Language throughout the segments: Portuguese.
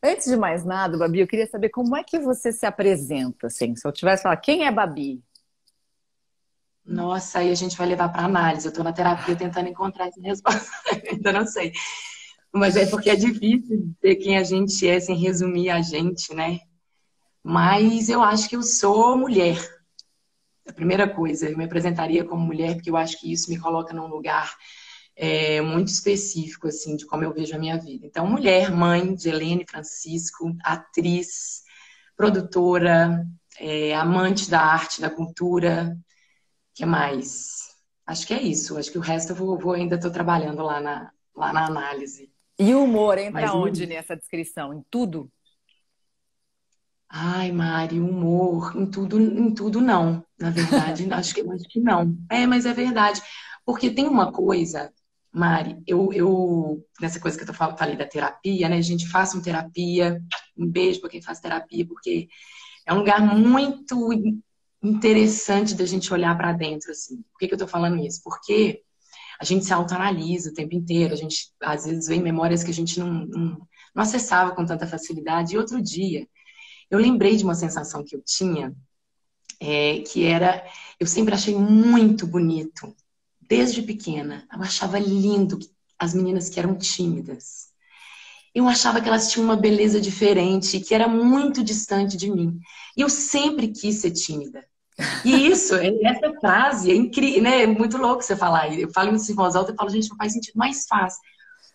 Antes de mais nada, Babi, eu queria saber como é que você se apresenta, assim. Se eu tivesse que falar, quem é Babi? Nossa, aí a gente vai levar para análise. Eu estou na terapia tentando encontrar essa resposta. Ainda não sei. Mas é porque é difícil dizer quem a gente é sem resumir a gente, né? Mas eu acho que eu sou mulher. A primeira coisa, eu me apresentaria como mulher, porque eu acho que isso me coloca num lugar muito específico, assim, de como eu vejo a minha vida. Então, mulher, mãe de Helene Francisco, atriz, produtora, amante da arte, da cultura, que mais? Acho que é isso. Acho que o resto ainda estou trabalhando lá na análise. E o humor Mas entra e onde aí? nessa descrição? Em tudo? Ai, Mari, humor, em tudo não. Na verdade, acho que não. Mas é verdade. Porque tem uma coisa, Mari, nessa coisa que falei da terapia, né? A gente faça uma terapia, um beijo para quem faz terapia, porque é um lugar muito interessante da gente olhar para dentro, assim. Por que que eu tô falando isso? Porque a gente se autoanalisa o tempo inteiro, a gente às vezes vê memórias que a gente não acessava com tanta facilidade. E outro dia, eu lembrei de uma sensação que eu tinha, que era, eu sempre achei muito bonito, desde pequena. Eu achava lindo as meninas que eram tímidas. Eu achava que elas tinham uma beleza diferente, que era muito distante de mim. E eu sempre quis ser tímida. E essa frase é incrível, né? É muito louco você falar. Eu falo isso em voz alta e falo, gente, não faz sentido, mas faz.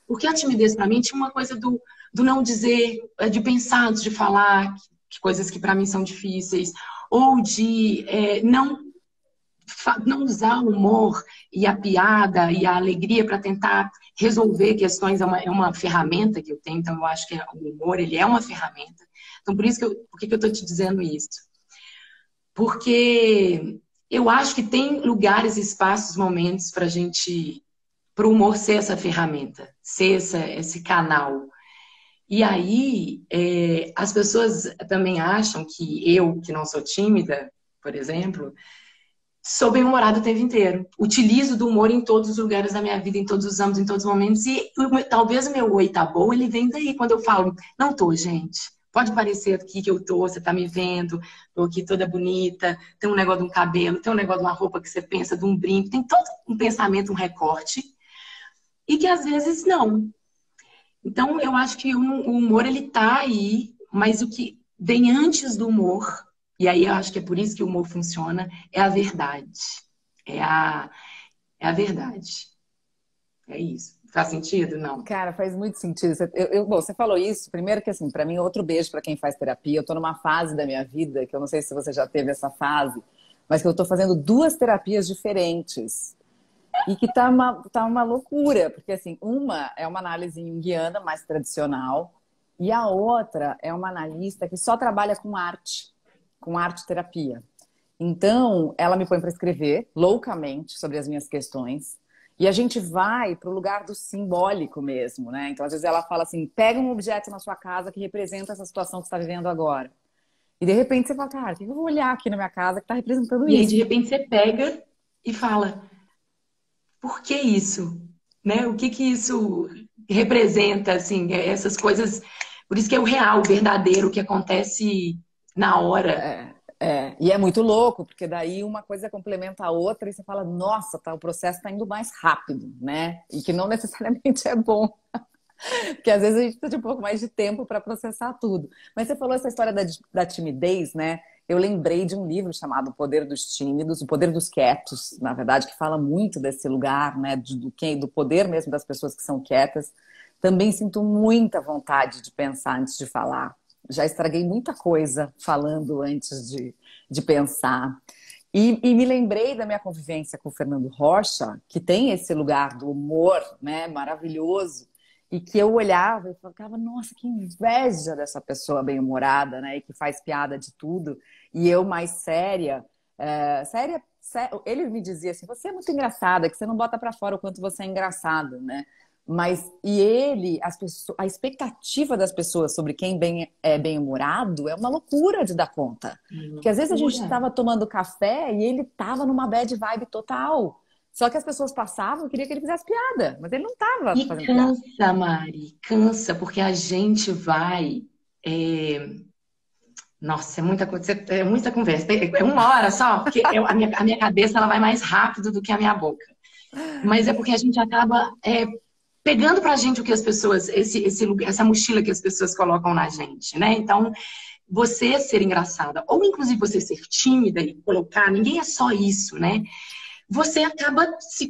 Porque a timidez para mim tinha uma coisa do não dizer, de pensar antes de falar, que coisas que para mim são difíceis, ou de não usar o humor e a piada e a alegria para tentar resolver questões. É uma ferramenta que eu tenho, então eu acho que o humor ele é uma ferramenta. Então por que que eu estou te dizendo isso? Porque eu acho que tem lugares, espaços, momentos para para o humor ser essa ferramenta, ser esse canal. E aí, as pessoas também acham que eu, que não sou tímida, por exemplo, sou bem-humorada o tempo inteiro. Utilizo do humor em todos os lugares da minha vida, em todos os âmbitos, em todos os momentos. E talvez o meu oi tá bom, ele vem daí, quando eu falo, não tô, gente. Pode parecer aqui que eu tô, você tá me vendo, tô aqui toda bonita, tem um negócio de um cabelo, tem um negócio de uma roupa que você pensa, de um brinco, tem todo um pensamento, um recorte, e que às vezes não. Então, eu acho que o humor, ele tá aí, mas o que vem antes do humor, e aí eu acho que é por isso que o humor funciona, é a verdade. É a, é a verdade. É isso. Faz sentido? Não. Cara, faz muito sentido. Bom, você falou isso, primeiro que assim, para mim, outro beijo para quem faz terapia. Eu tô numa fase da minha vida, que eu não sei se você já teve essa fase, mas que eu tô fazendo duas terapias diferentes. E que tá uma loucura, porque assim, uma é uma análise junguiana mais tradicional, e a outra é uma analista que só trabalha com arte terapia. Então, ela me põe para escrever loucamente sobre as minhas questões. E a gente vai para o lugar do simbólico mesmo, né? Então, às vezes ela fala assim: pega um objeto na sua casa que representa essa situação que você está vivendo agora. E de repente você fala: cara, o que eu vou olhar aqui na minha casa que está representando E aí, de isso? repente, você pega e fala, por que isso? Né? O que que isso representa, assim, essas coisas. Por isso que é o real, o verdadeiro, o que acontece na hora. E é muito louco, porque daí uma coisa complementa a outra e você fala: nossa, tá, o processo está indo mais rápido, né? E que não necessariamente é bom. Porque às vezes a gente precisa de um pouco mais de tempo para processar tudo. Mas você falou essa história da timidez, né? Eu lembrei de um livro chamado O Poder dos Tímidos, O Poder dos Quietos, na verdade, que fala muito desse lugar, né? Do poder mesmo das pessoas que são quietas. Também sinto muita vontade de pensar antes de falar. Já estraguei muita coisa falando antes de pensar. E me lembrei da minha convivência com o Fernando Rocha, que tem esse lugar do humor, né, maravilhoso, e que eu olhava e falava, nossa, que inveja dessa pessoa bem-humorada, né, e que faz piada de tudo, e eu mais séria, ele me dizia assim, você é muito engraçada, que você não bota pra fora o quanto você é engraçado, né, mas, a expectativa das pessoas sobre quem é bem-humorado é uma loucura de dar conta. Porque às vezes a gente Loucura. estava tomando café e ele estava numa bad vibe total. Só que as pessoas passavam e queriam que ele fizesse piada, mas ele não estava E fazendo piada. cansa, Mari, cansa, porque a gente vai. Nossa, é muita conversa. É uma hora só, porque a minha cabeça ela vai mais rápido do que a minha boca. Mas é porque a gente acaba pegando pra gente o que as pessoas, essa mochila que as pessoas colocam na gente, né? Então, você ser engraçada, ou inclusive você ser tímida e colocar, ninguém é só isso, né? Você acaba,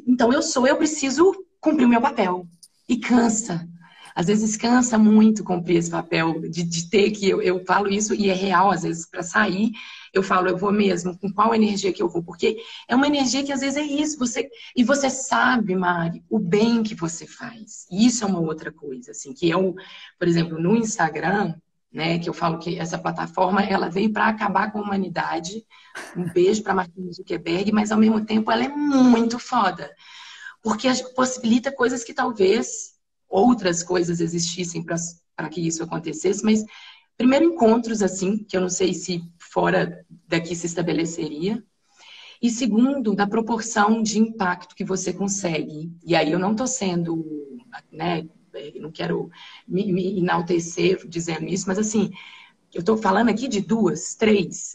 então eu preciso cumprir o meu papel. E cansa. Às vezes cansa muito cumprir esse papel de ter que, eu falo isso e é real, às vezes para sair, eu falo, eu vou mesmo, com qual energia que eu vou? Porque é uma energia que às vezes é isso, e você sabe, Mari, o bem que você faz. E isso é uma outra coisa, assim, que eu, por exemplo, no Instagram, né, que eu falo que essa plataforma, ela veio para acabar com a humanidade. Um beijo para Martin Zuckerberg, mas ao mesmo tempo ela é muito foda. Porque possibilita coisas que talvez outras coisas existissem para que isso acontecesse, mas primeiro encontros assim, que eu não sei se fora daqui se estabeleceria, e segundo, da proporção de impacto que você consegue. E aí eu não estou sendo, né, não quero me enaltecer dizendo isso, mas assim, eu estou falando aqui de 2, 3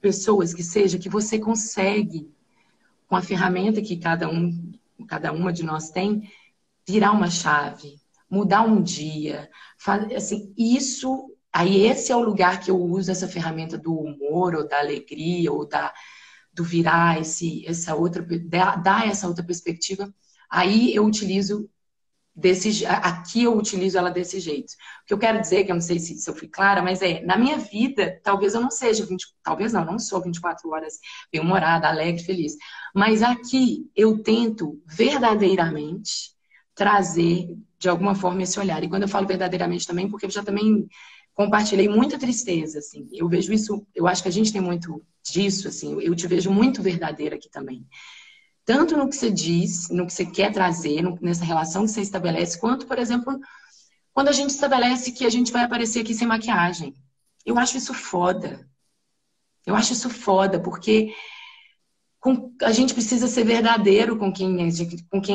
pessoas que você consegue, com a ferramenta que cada uma de nós tem, virar uma chave, mudar um dia, assim, isso, aí esse é o lugar que eu uso essa ferramenta do humor, ou da alegria, ou do virar dar essa outra perspectiva, aí eu utilizo aqui eu utilizo ela desse jeito. O que eu quero dizer, que eu não sei se eu fui clara, mas na minha vida, talvez eu não seja talvez não sou 24 horas bem-humorada, alegre, feliz. Mas aqui eu tento verdadeiramente trazer, de alguma forma, esse olhar. E quando eu falo verdadeiramente também, porque eu já também compartilhei muita tristeza, assim. Eu vejo isso, eu acho que a gente tem muito disso, assim. Eu te vejo muito verdadeira aqui também. Tanto no que você diz, no que você quer trazer, nessa relação que você estabelece, quanto, por exemplo, quando a gente estabelece que a gente vai aparecer aqui sem maquiagem. Eu acho isso foda. Eu acho isso foda, porque a gente precisa ser verdadeiro com quem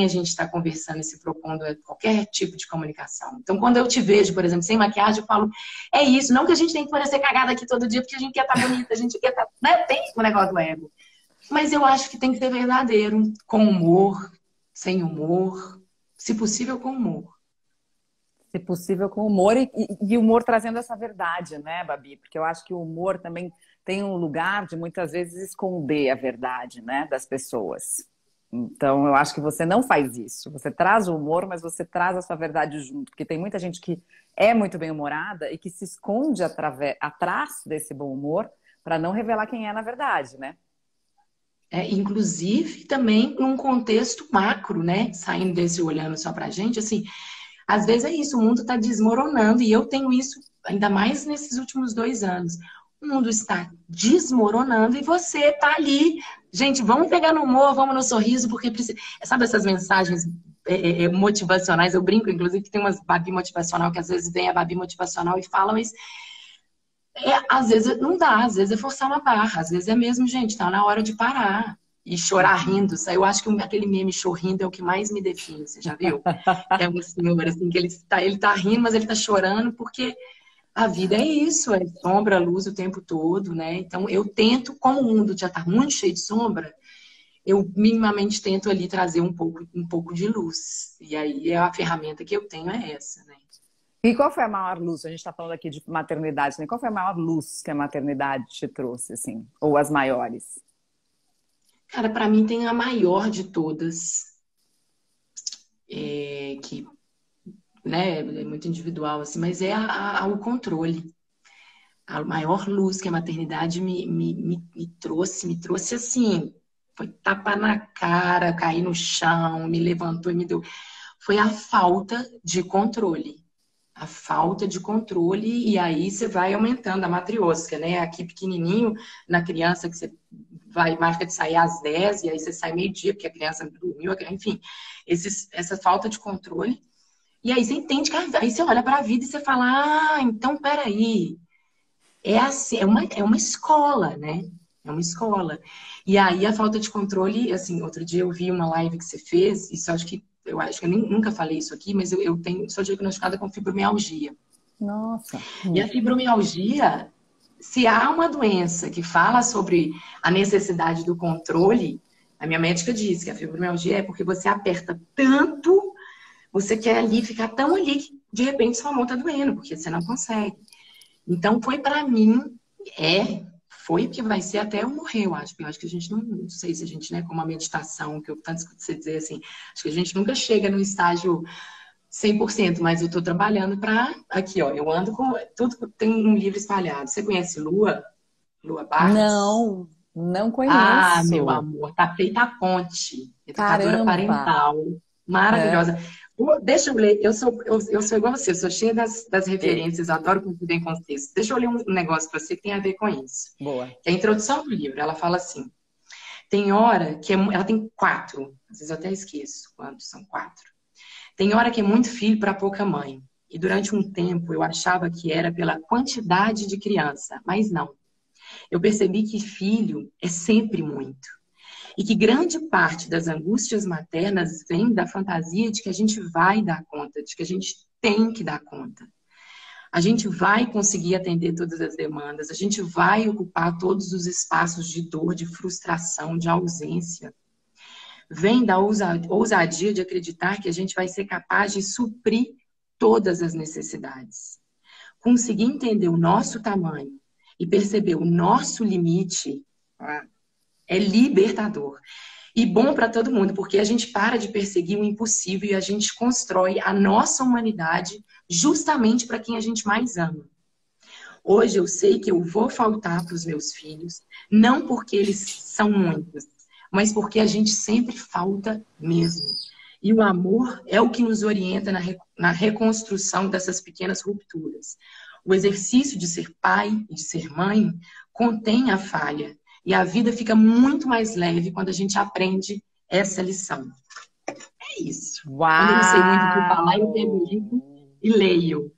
a gente está conversando e se propondo qualquer tipo de comunicação. Então, quando eu te vejo, por exemplo, sem maquiagem, eu falo, é isso, não que a gente tem que parecer cagada aqui todo dia, porque a gente quer estar bonita, a gente quer estar... Né? Tem o negócio do ego. Mas eu acho que tem que ser verdadeiro, com humor, sem humor, se possível com humor. Se possível com humor e humor trazendo essa verdade, né, Babi? Porque eu acho que o humor também tem um lugar de muitas vezes esconder a verdade, né, das pessoas. Então eu acho que você não faz isso. Você traz o humor, mas você traz a sua verdade junto. Porque tem muita gente que é muito bem-humorada e que se esconde atrás desse bom humor para não revelar quem é na verdade, né? Inclusive também num contexto macro, né? Saindo desse olhando só pra gente, assim, às vezes é isso, o mundo está desmoronando e eu tenho isso ainda mais nesses últimos 2 anos. O mundo está desmoronando e você está ali. Gente, vamos pegar no humor, vamos no sorriso, porque precisa... Sabe essas mensagens motivacionais? Eu brinco, inclusive, que tem umas Babi motivacional, que às vezes vem a Babi motivacional e fala, mas às vezes não dá, às vezes é forçar uma barra, às vezes é mesmo, gente, tá na hora de parar e chorar rindo. Eu acho que aquele meme chorrindo é o que mais me define, você já viu? É um senhor, assim, que ele tá rindo, mas ele tá chorando porque a vida é isso, é sombra, luz o tempo todo, né? Então eu tento, como o mundo já tá muito cheio de sombra, eu minimamente tento ali trazer um pouco de luz. E aí a ferramenta que eu tenho é essa, né? E qual foi a maior luz? A gente está falando aqui de maternidade, né? Qual foi a maior luz que a maternidade te trouxe, assim? Ou as maiores? Cara, para mim tem a maior de todas, que, né, é muito individual, assim, mas é o controle. A maior luz que a maternidade me trouxe assim, foi tapa na cara, cair no chão, me levantou e me deu. Foi a falta de controle. A falta de controle, e aí você vai aumentando a matriosca, né? Aqui pequenininho, na criança que você marca de sair às 10, e aí você sai meio-dia, porque a criança dormiu, enfim, essa falta de controle. E aí você entende que aí você olha para a vida e você fala, então peraí, é assim, é uma escola, né? É uma escola. E aí a falta de controle, assim, outro dia eu vi uma live que você fez, isso eu acho que eu nunca falei isso aqui, mas eu sou diagnosticada com fibromialgia. Nossa. E a fibromialgia, se há uma doença que fala sobre a necessidade do controle, a minha médica diz que a fibromialgia é porque você aperta tanto, você quer ali ficar tão ali que de repente sua mão tá doendo, porque você não consegue. Então foi para mim, foi que vai ser até eu morrer, eu acho. Eu acho que a gente não sei se a gente, né, como a meditação, que eu tanto escuto você dizer assim, acho que a gente nunca chega no estágio 100%, mas eu tô trabalhando para aqui, ó, eu ando com tudo, tem um livro espalhado. Você conhece Lua? Lua Barros? Não, não Ah, meu conheço. amor, tá feita a ponte. Educadora Caramba. parental, É, maravilhosa. Deixa eu ler, eu sou igual você, eu sou cheia das é, referências, eu adoro quando tudo em contexto. Deixa eu ler um negócio para você que tem a ver com isso. boa. É a introdução do livro, ela fala assim, tem hora que ela tem 4, às vezes eu até esqueço quantos são 4. Tem hora que é muito filho para pouca mãe. E durante um tempo eu achava que era pela quantidade de criança, mas não. Eu percebi que filho é sempre muito. E que grande parte das angústias maternas vem da fantasia de que a gente vai dar conta, de que a gente tem que dar conta. A gente vai conseguir atender todas as demandas, a gente vai ocupar todos os espaços de dor, de frustração, de ausência. Vem da ousadia de acreditar que a gente vai ser capaz de suprir todas as necessidades. Conseguir entender o nosso tamanho e perceber o nosso limite é libertador. E bom para todo mundo, porque a gente para de perseguir o impossível e a gente constrói a nossa humanidade justamente para quem a gente mais ama. Hoje eu sei que eu vou faltar para os meus filhos, não porque eles são muitos, mas porque a gente sempre falta mesmo. E o amor é o que nos orienta na reconstrução dessas pequenas rupturas. O exercício de ser pai e de ser mãe contém a falha. E a vida fica muito mais leve quando a gente aprende essa lição. É isso. Quando eu não sei muito o que falar, eu pego o livro Uau! e leio.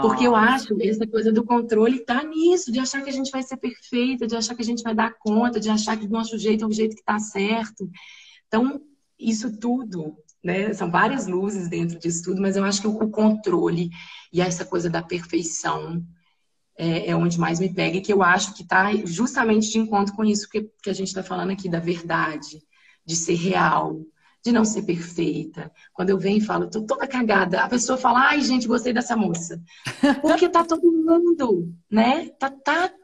Porque eu Nossa. acho que essa coisa do controle tá nisso, de achar que a gente vai ser perfeita, de achar que a gente vai dar conta, de achar que do nosso jeito é o jeito que tá certo. Então, isso tudo, né? São várias luzes dentro disso tudo, mas eu acho que o controle e essa coisa da perfeição é onde mais me pega e que eu acho que está justamente de encontro com isso que a gente está falando aqui, da verdade, de ser real, de não ser perfeita. Quando eu venho e falo, tô toda cagada, a pessoa fala, ai, gente, gostei dessa moça. Porque tá todo mundo, né? Tá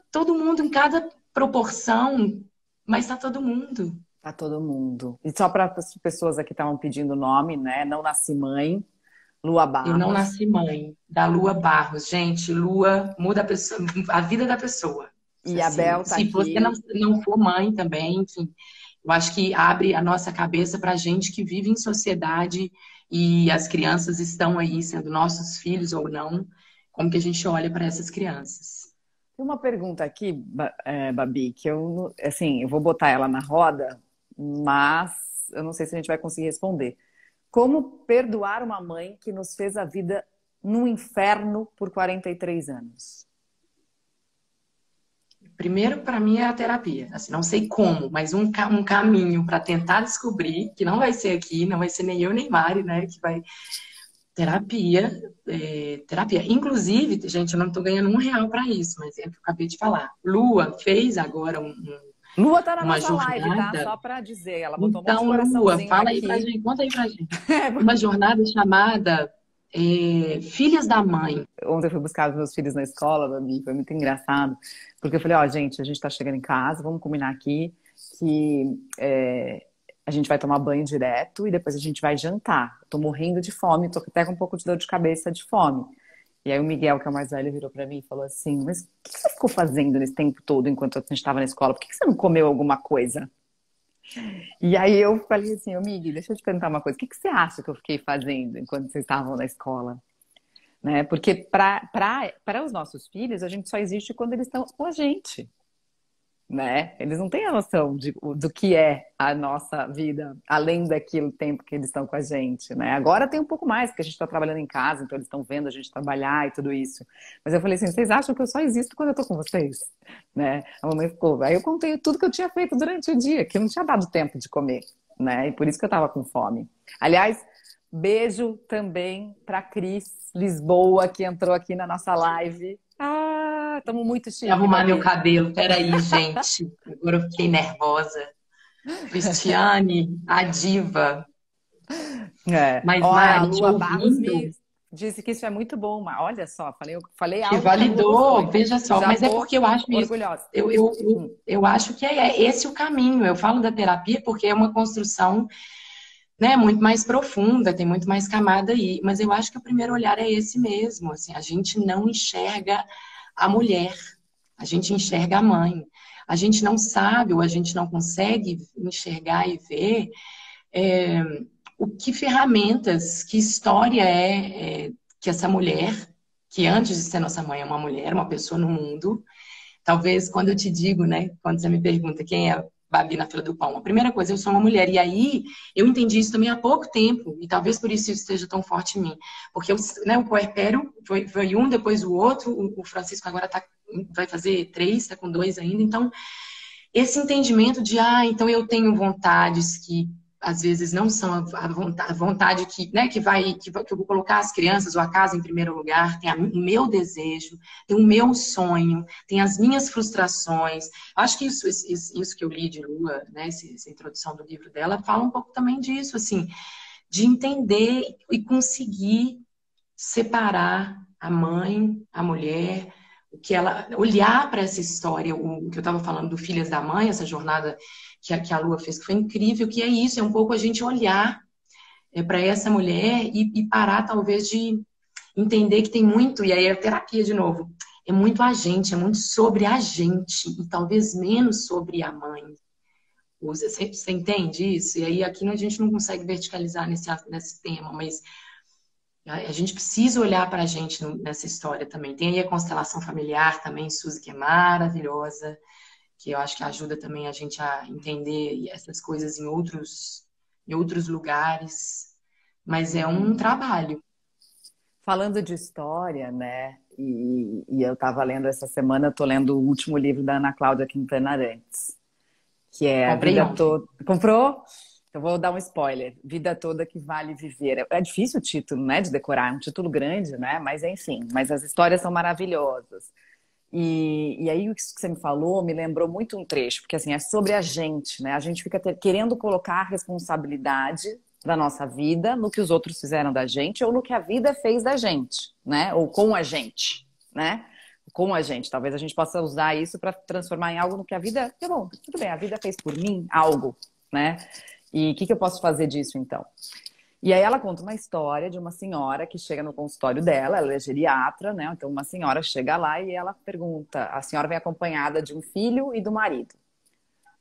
todo mundo em cada proporção, mas tá todo mundo. Pra todo mundo. E só para as pessoas aqui que estavam pedindo o nome, né? Não nasci mãe, Lua Eu não Barros. nasci mãe, da Lua Barros. Gente, Lua muda a vida da pessoa. E a Assim, Bel tá se você aqui. não for mãe também, enfim, eu acho que abre a nossa cabeça para gente que vive em sociedade e as crianças estão aí, sendo nossos filhos ou não, como que a gente olha para essas crianças. Tem uma pergunta aqui, Babi, que eu, assim, eu vou botar ela na roda, mas eu não sei se a gente vai conseguir responder. Como perdoar uma mãe que nos fez a vida num inferno por 43 anos? Primeiro, para mim, é a terapia. Assim, não sei como, mas um caminho para tentar descobrir, que não vai ser aqui, não vai ser nem eu nem Mari, né? Que vai. Terapia, terapia. Inclusive, gente, eu não estou ganhando R$ 1 para isso, mas é o que eu acabei de falar. Lua fez agora Lua tá na uma nossa live, tá? jornada. Só para dizer, ela botou um monte de Então, Lua, coraçãozinho fala aí pra aqui. gente, conta aí pra gente. Uma jornada chamada Filhas da Mãe. Ontem eu fui buscar os meus filhos na escola, Babi, foi muito engraçado, porque eu falei, ó, gente, a gente tá chegando em casa, vamos combinar aqui que a gente vai tomar banho direto e depois a gente vai jantar. Eu tô morrendo de fome, tô até com um pouco de dor de cabeça de fome. E aí o Miguel, que é o mais velho, virou pra mim e falou assim, mas o que você ficou fazendo nesse tempo todo enquanto a gente estava na escola? Por que você não comeu alguma coisa? E aí eu falei assim, ô Miguel, deixa eu te perguntar uma coisa, o que você acha que eu fiquei fazendo enquanto vocês estavam na escola? Né? Porque para os nossos filhos, a gente só existe quando eles estão com a gente, né? Eles não têm a noção do que é a nossa vida, além daquele tempo que eles estão com a gente, né? Agora tem um pouco mais, porque a gente está trabalhando em casa, então eles estão vendo a gente trabalhar e tudo isso. Mas eu falei assim, vocês acham que eu só existo quando eu tô com vocês? Né? A mamãe ficou, aí eu contei tudo que eu tinha feito durante o dia, que eu não tinha dado tempo de comer, né? E por isso que eu tava com fome. Aliás, Beijo também para Cris Lisboa, que entrou aqui na nossa live. Ah, estamos muito Vou chique, arrumar meu Babi. cabelo. Peraí, gente. Agora eu fiquei nervosa. Cristiane, a diva. É. Mas, Olha, a Mari, te Lua Barros me ouvindo, disse que isso é muito bom. Mas olha só, falei te algo que a Lua gostou, validou, hein? veja só. Já Mas é tô porque eu acho isso. orgulhosa. Hum. Eu acho que é esse o caminho. Eu falo da terapia porque é uma construção, né, muito mais profunda, tem muito mais camada aí. Mas eu acho que o primeiro olhar é esse mesmo. Assim, a gente não enxerga a mulher, a gente enxerga a mãe. A gente não sabe ou a gente não consegue enxergar e ver é, o que ferramentas, que história que essa mulher, que antes de ser nossa mãe é uma mulher, uma pessoa no mundo. Talvez quando eu te digo, né, quando você me pergunta quem é Babi na fila do pão, a primeira coisa, eu sou uma mulher. E aí eu entendi isso também há pouco tempo, e talvez por isso esteja tão forte em mim. Porque né, o puerpério foi um, depois o outro, o Francisco agora vai fazer 3, está com 2 ainda. Então, esse entendimento de, então eu tenho vontades que às vezes não são a vontade que, né, que eu vou colocar as crianças ou a casa em primeiro lugar, tem o meu desejo, tem o meu sonho, tem as minhas frustrações. Acho que isso que eu li de Lua, né, essa introdução do livro dela, fala um pouco também disso, assim, de entender e conseguir separar a mãe, a mulher, o que ela olhar para essa história, o que eu estava falando do Filhas da Mãe, essa jornada que a Lua fez, que foi incrível, que é isso, é um pouco a gente olhar para essa mulher e parar talvez de entender que tem muito, e aí é terapia de novo, é muito a gente, é muito sobre a gente, e talvez menos sobre a mãe. Você entende isso? E aí aqui a gente não consegue verticalizar nesse tema, mas a gente precisa olhar para a gente nessa história também. Tem aí a constelação familiar também, Suzy, que é maravilhosa, que eu acho que ajuda também a gente a entender essas coisas em outros lugares. Mas é um trabalho. Falando de história, né? E eu estava lendo essa semana, eu tô lendo o último livro da Ana Cláudia Quintana Arantes, que é A Comprei Vida ontem. Toda. Comprou? Eu vou dar um spoiler. Vida Toda que Vale Viver. É difícil o título, né, de decorar, é um título grande, né? Mas enfim, mas as histórias são maravilhosas. E aí o que você me falou me lembrou muito um trecho, porque assim, é sobre a gente, né? A gente fica querendo colocar a responsabilidade da nossa vida no que os outros fizeram da gente ou no que a vida fez da gente, né? Ou com a gente, né? Com a gente. Talvez a gente possa usar isso para transformar em algo no que a vida. É bom, tudo bem, a vida fez por mim algo, né? E o que eu posso fazer disso então? E aí ela conta uma história de uma senhora que chega no consultório dela, ela é geriatra, né? Então uma senhora chega lá e ela pergunta, a senhora vem acompanhada de um filho e do marido.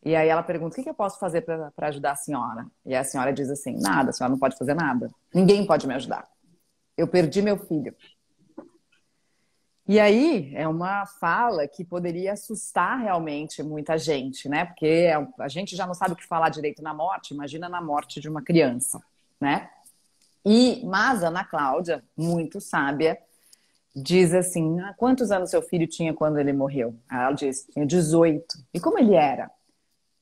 E aí ela pergunta, o que eu posso fazer para ajudar a senhora? E a senhora diz assim, nada, a senhora não pode fazer nada. Ninguém pode me ajudar. Eu perdi meu filho. E aí é uma fala que poderia assustar realmente muita gente, né? Porque a gente já não sabe o que falar direito na morte, imagina na morte de uma criança, né? Mas a Ana Cláudia, muito sábia, diz assim, quantos anos seu filho tinha quando ele morreu? Ela diz, tinha 18. E como ele era?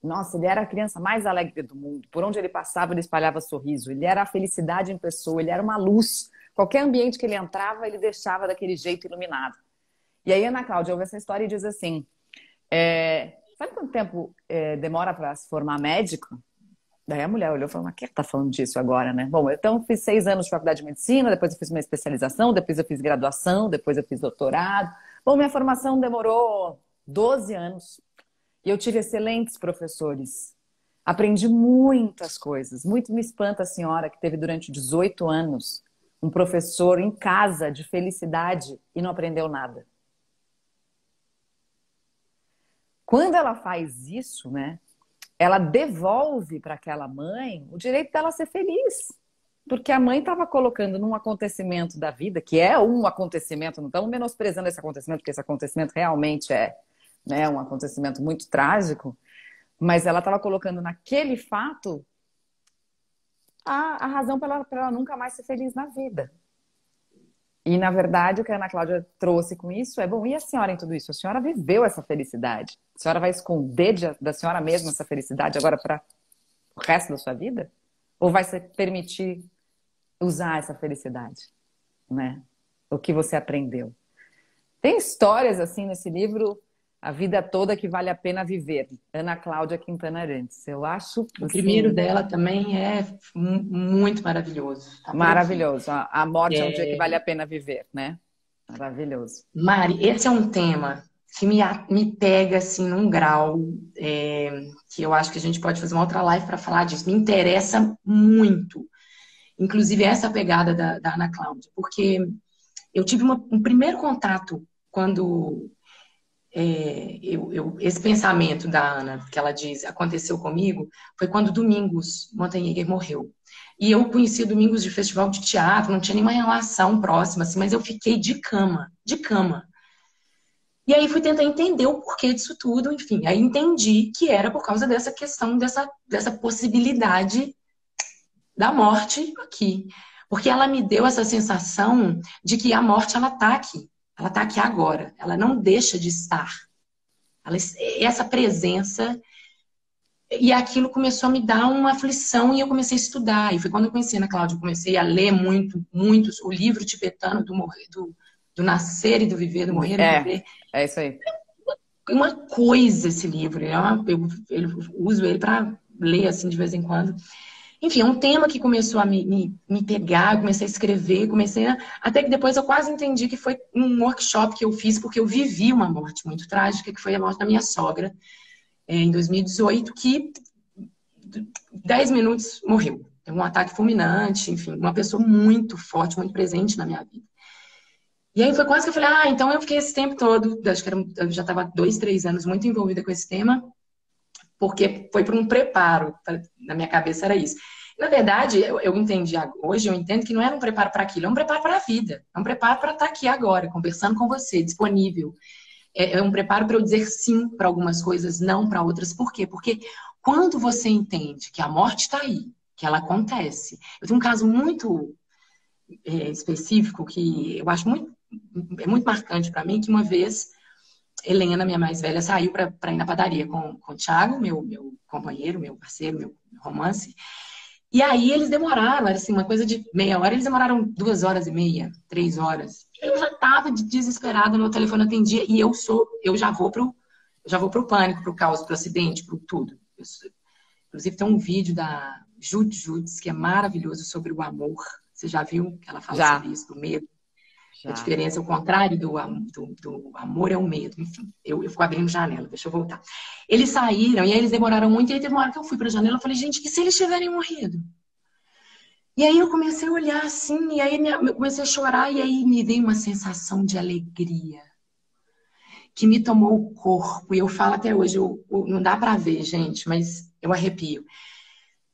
Nossa, ele era a criança mais alegre do mundo. Por onde ele passava, ele espalhava sorriso. Ele era a felicidade em pessoa, ele era uma luz. Qualquer ambiente que ele entrava, ele deixava daquele jeito iluminado. E aí a Ana Cláudia ouve essa história e diz assim, sabe quanto tempo demora para se formar médico? Daí a mulher olhou e falou, mas quem tá falando disso agora, né? Bom, então eu fiz 6 anos de faculdade de medicina, depois eu fiz uma especialização, depois eu fiz graduação, depois eu fiz doutorado. Bom, minha formação demorou 12 anos e eu tive excelentes professores. Aprendi muitas coisas. Muito me espanta a senhora que teve durante 18 anos um professor em casa de felicidade e não aprendeu nada. Quando ela faz isso, né? Ela devolve para aquela mãe o direito dela ser feliz. Porque a mãe estava colocando num acontecimento da vida, que é um acontecimento, não estamos menosprezando esse acontecimento, porque esse acontecimento realmente é, né, um acontecimento muito trágico, mas ela estava colocando naquele fato a razão para ela nunca mais ser feliz na vida. E, na verdade, o que a Ana Cláudia trouxe com isso é, bom, e a senhora em tudo isso? A senhora viveu essa felicidade. A senhora vai esconder da senhora mesma essa felicidade agora para o resto da sua vida? Ou vai se permitir usar essa felicidade, né? O que você aprendeu. Tem histórias assim nesse livro, A Vida Toda que Vale a Pena Viver, Ana Cláudia Quintana Arantes. Eu acho, O primeiro assim, dela também é muito maravilhoso. Tá por aqui. maravilhoso. A morte é um dia que É, vale a pena viver, né? Maravilhoso. Mari, esse é um tema que me pega assim num grau que eu acho que a gente pode fazer uma outra live para falar disso. Me interessa muito. Inclusive essa pegada da Ana Cláudia, porque eu tive um primeiro contato quando esse pensamento da Ana, que ela diz, aconteceu comigo, foi quando Domingos Montenegro morreu. E eu conheci Domingos de festival de teatro, não tinha nenhuma relação próxima, assim, mas eu fiquei de cama, de cama. E aí fui tentar entender o porquê disso tudo, enfim. Aí entendi que era por causa dessa questão, dessa possibilidade da morte aqui. Porque ela me deu essa sensação de que a morte, ela tá aqui. Ela tá aqui agora. Ela não deixa de estar. Essa presença. E aquilo começou a me dar uma aflição e eu comecei a estudar. E foi quando eu conheci a Ana Cláudia, eu comecei a ler muito, muitos, o livro tibetano do Nascer e do Viver, do Morrer e Viver. É isso aí. Uma coisa esse livro. Eu uso ele para ler assim de vez em quando. Enfim, é um tema que começou a me pegar, eu comecei a escrever, até que depois eu quase entendi que foi um workshop que eu fiz, porque eu vivi uma morte muito trágica, que foi a morte da minha sogra, em 2018, que 10 minutos morreu. Teve um ataque fulminante, enfim, uma pessoa muito forte, muito presente na minha vida. E aí foi quase que eu falei, então eu fiquei esse tempo todo, acho que eu já estava 2, 3 anos muito envolvida com esse tema, porque foi para um preparo, na minha cabeça era isso. Na verdade, eu entendi hoje, eu entendo que não era um preparo para aquilo, é um preparo para a vida, é um preparo para estar aqui agora, conversando com você, disponível. É um preparo para eu dizer sim para algumas coisas, não para outras. Por quê? Porque quando você entende que a morte está aí, que ela acontece. Eu tenho um caso muito específico que eu acho muito marcante para mim, que uma vez Helena, minha mais velha, saiu para ir na padaria com o Thiago, meu companheiro, meu parceiro, meu romance. E aí eles demoraram, era assim, uma coisa de meia hora, eles demoraram 2 horas e meia, 3 horas. Eu já estava desesperada, meu telefone atendia, e eu já vou pro pânico, pro caos, pro acidente, pro tudo. Inclusive tem um vídeo da Jude Judes, que é maravilhoso, sobre o amor. Você já viu que ela fala sobre isso, do medo? A diferença, o contrário do amor é o medo. Enfim, eu fico abrindo janela, deixa eu voltar. Eles saíram, e aí eles demoraram muito, e aí teve uma hora que eu fui pra janela, eu falei, gente, e se eles tiverem morrido? E aí eu comecei a olhar assim, e aí eu comecei a chorar, e aí me veio uma sensação de alegria, que me tomou o corpo, e eu falo até hoje, não dá pra ver, gente, mas eu arrepio.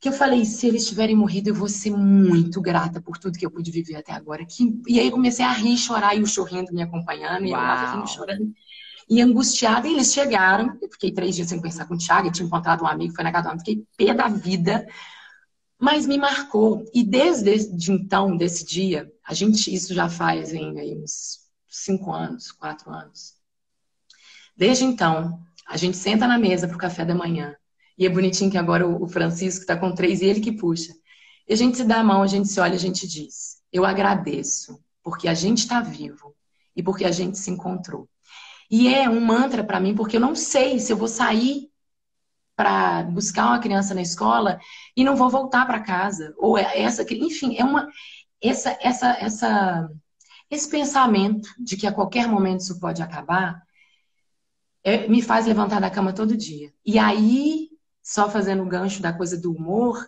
Que eu falei, se eles tiverem morrido, eu vou ser muito grata por tudo que eu pude viver até agora. E aí eu comecei a rir, chorar, e o chorrindo me acompanhando, e eu lá rindo, chorando, e angustiada. E eles chegaram, eu fiquei 3 dias sem conversar com o Thiago, eu tinha encontrado um amigo, foi na casa do amigo, fiquei pé da vida, mas me marcou. E desde então, desse dia, isso já faz aí uns 5 anos, 4 anos. Desde então, a gente senta na mesa pro café da manhã. E é bonitinho que agora o Francisco está com 3 e ele que puxa. E a gente se dá a mão, a gente se olha, a gente diz: eu agradeço, porque a gente está vivo e porque a gente se encontrou. E é um mantra para mim, porque eu não sei se eu vou sair para buscar uma criança na escola e não vou voltar para casa. Ou enfim, esse pensamento de que a qualquer momento isso pode acabar me faz levantar da cama todo dia. E aí, só fazendo o gancho da coisa do humor,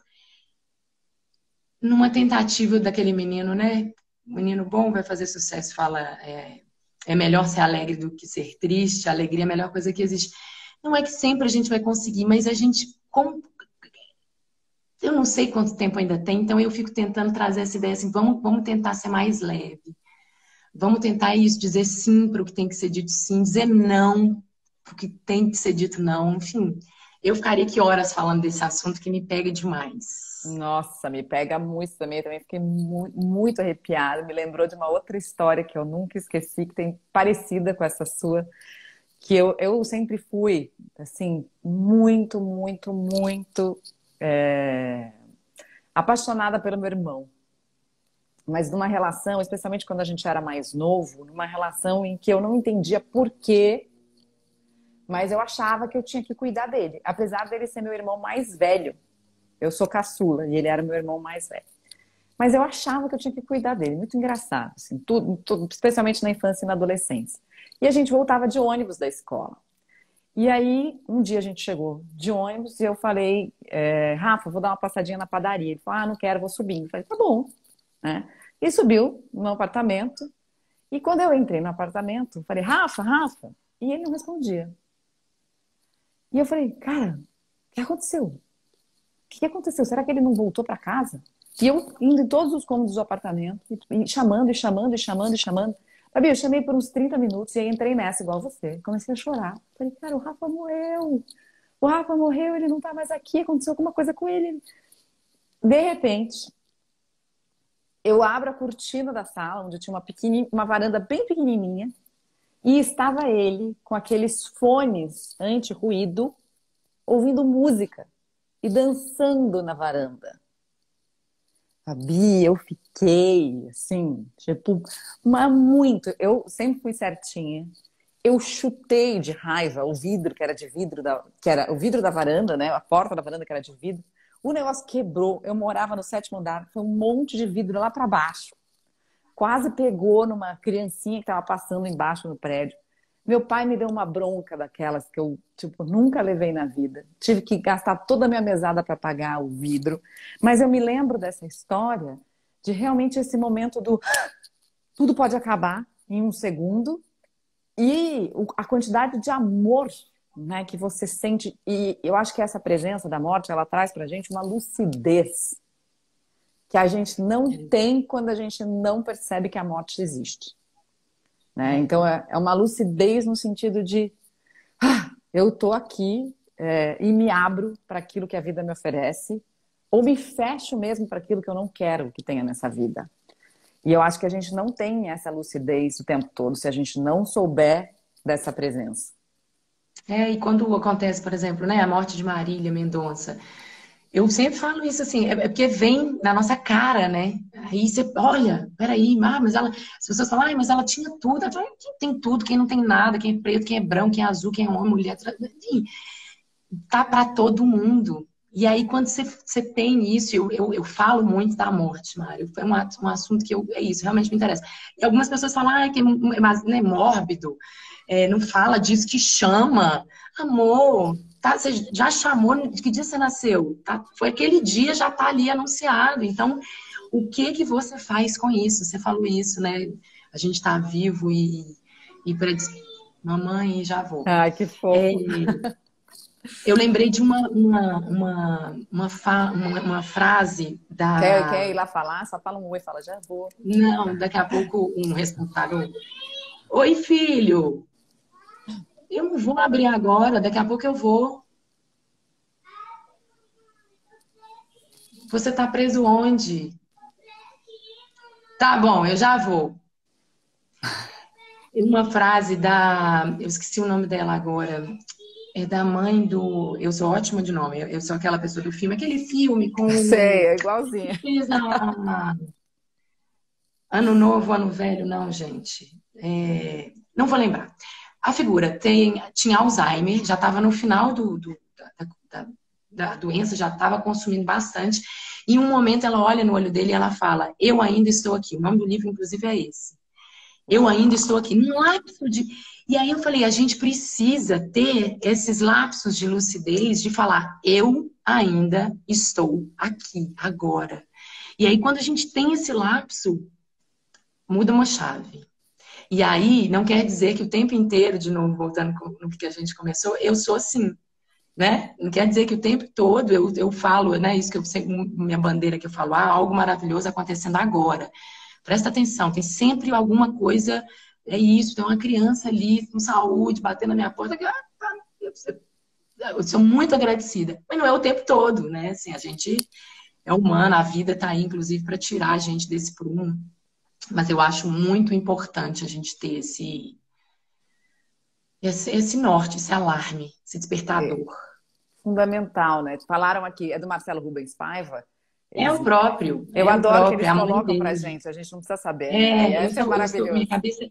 numa tentativa daquele menino, né? O menino bom vai fazer sucesso, fala, é melhor ser alegre do que ser triste, a alegria é a melhor coisa que existe. Não é que sempre a gente vai conseguir, mas a gente, eu não sei quanto tempo ainda tem, então eu fico tentando trazer essa ideia assim, vamos tentar ser mais leve. Vamos tentar isso, dizer sim para o que tem que ser dito sim, dizer não para o que tem que ser dito não. Enfim, eu ficaria aqui horas falando desse assunto que me pega demais. Nossa, me pega muito também. Eu também fiquei muito arrepiada. Me lembrou de uma outra história que eu nunca esqueci, que tem parecida com essa sua, que eu sempre fui, assim, muito, muito, muito apaixonada pelo meu irmão. mas numa relação, especialmente quando a gente era mais novo, numa relação em que eu não entendia por quê, mas eu achava que eu tinha que cuidar dele, apesar dele ser meu irmão mais velho. Eu sou caçula e ele era meu irmão mais velho. Mas eu achava que eu tinha que cuidar dele. Muito engraçado, assim, tudo, especialmente na infância e na adolescência. E a gente voltava de ônibus da escola. E aí, um dia a gente chegou de ônibus e eu falei, Rafa, vou dar uma passadinha na padaria. Ele falou, não quero, vou subindo. Eu falei, tá bom. Né? E subiu no meu apartamento. E quando eu entrei no apartamento, eu falei, Rafa, Rafa. E ele não respondia. E eu falei, cara, o que aconteceu? O que aconteceu? Será que ele não voltou para casa? E eu indo em todos os cômodos do apartamento, e chamando, e chamando, e chamando, e chamando. Sabe, eu chamei por uns 30 minutos e aí entrei nessa, igual você. Comecei a chorar. Falei, cara, o Rafa morreu. O Rafa morreu, ele não tá mais aqui, aconteceu alguma coisa com ele. De repente, eu abro a cortina da sala, onde tinha uma varanda bem pequenininha, e estava ele com aqueles fones anti-ruído, ouvindo música e dançando na varanda. Fabi, eu fiquei assim, tipo, mas muito. Eu sempre fui certinha. Eu chutei de raiva o vidro que era de vidro, que era o vidro da varanda, né? A porta da varanda que era de vidro. O negócio quebrou. Eu morava no 7º andar, foi um monte de vidro lá para baixo. Quase pegou numa criancinha que estava passando embaixo no prédio. Meu pai me deu uma bronca daquelas que eu, tipo, nunca levei na vida. Tive que gastar toda a minha mesada para pagar o vidro. Mas eu me lembro dessa história de realmente esse momento do tudo pode acabar em um segundo e a quantidade de amor, né, que você sente. E eu acho que essa presença da morte, ela traz pra gente uma lucidez que a gente não tem quando a gente não percebe que a morte existe. Né? Então, é uma lucidez no sentido de eu estou aqui e me abro para aquilo que a vida me oferece, ou me fecho mesmo para aquilo que eu não quero que tenha nessa vida. E eu acho que a gente não tem essa lucidez o tempo todo se a gente não souber dessa presença. E quando acontece, por exemplo, né, a morte de Marília Mendonça, eu sempre falo isso assim, é porque vem na nossa cara, né? Aí você, olha, peraí, mas ela. As pessoas falam, mas ela tinha tudo. Eu falo, quem tem tudo, quem não tem nada, quem é preto, quem é branco, quem é azul, quem é homem, mulher, enfim, tá para todo mundo. E aí, quando você tem isso, eu falo muito da morte, Mário. Foi um assunto que é isso, realmente me interessa. E algumas pessoas falam, que é mórbido, não fala disso, que chama. Amor, tá, você já chamou, de que dia você nasceu? Tá, foi aquele dia, já tá ali anunciado. Então, o que você faz com isso? Você falou isso, né? A gente tá vivo e para mamãe, já vou. Ai, que fofo. Eu lembrei de uma frase Quer da. ir lá falar? Só fala um oi, fala, já vou. Não, daqui a pouco um responsável. Oi, filho! Eu não vou abrir agora, daqui a pouco eu vou. Você tá preso onde? Tá bom, eu já vou. Uma frase da. Eu esqueci o nome dela agora. É da mãe do. Eu sou ótima de nome, eu sou aquela pessoa do filme. Aquele filme com. Sei, é igualzinha. Fez Ano Novo, Ano Velho, não, gente. Não vou lembrar. A figura tinha Alzheimer, já estava no final da doença, já estava consumindo bastante. E em um momento ela olha no olho dele e ela fala: Eu ainda estou aqui. O nome do livro, inclusive, é esse. Eu ainda estou aqui. Num lapso de. E aí eu falei: a gente precisa ter esses lapsos de lucidez, de falar: eu ainda estou aqui, agora. E aí, quando a gente tem esse lapso, muda uma chave. E aí, não quer dizer que o tempo inteiro, de novo, voltando no que a gente começou, eu sou assim, né? Não quer dizer que o tempo todo eu falo, né? Isso que eu sempre, minha bandeira que eu falo, algo maravilhoso acontecendo agora. Presta atenção, tem sempre alguma coisa, é isso, tem uma criança ali com saúde, batendo na minha porta, eu sou muito agradecida. Mas não é o tempo todo, né? Assim, a gente é humana, a vida tá aí, inclusive, para tirar a gente desse prumo. Mas eu acho muito importante a gente ter esse norte, esse alarme, esse despertador. Fundamental, né? Falaram aqui, é do Marcelo Rubens Paiva, É o próprio, Eu é o adoro que próprio, eles é a mãe colocam pra dele. gente, a gente não precisa saber, né? E essa é Minha maravilhoso. cabeça,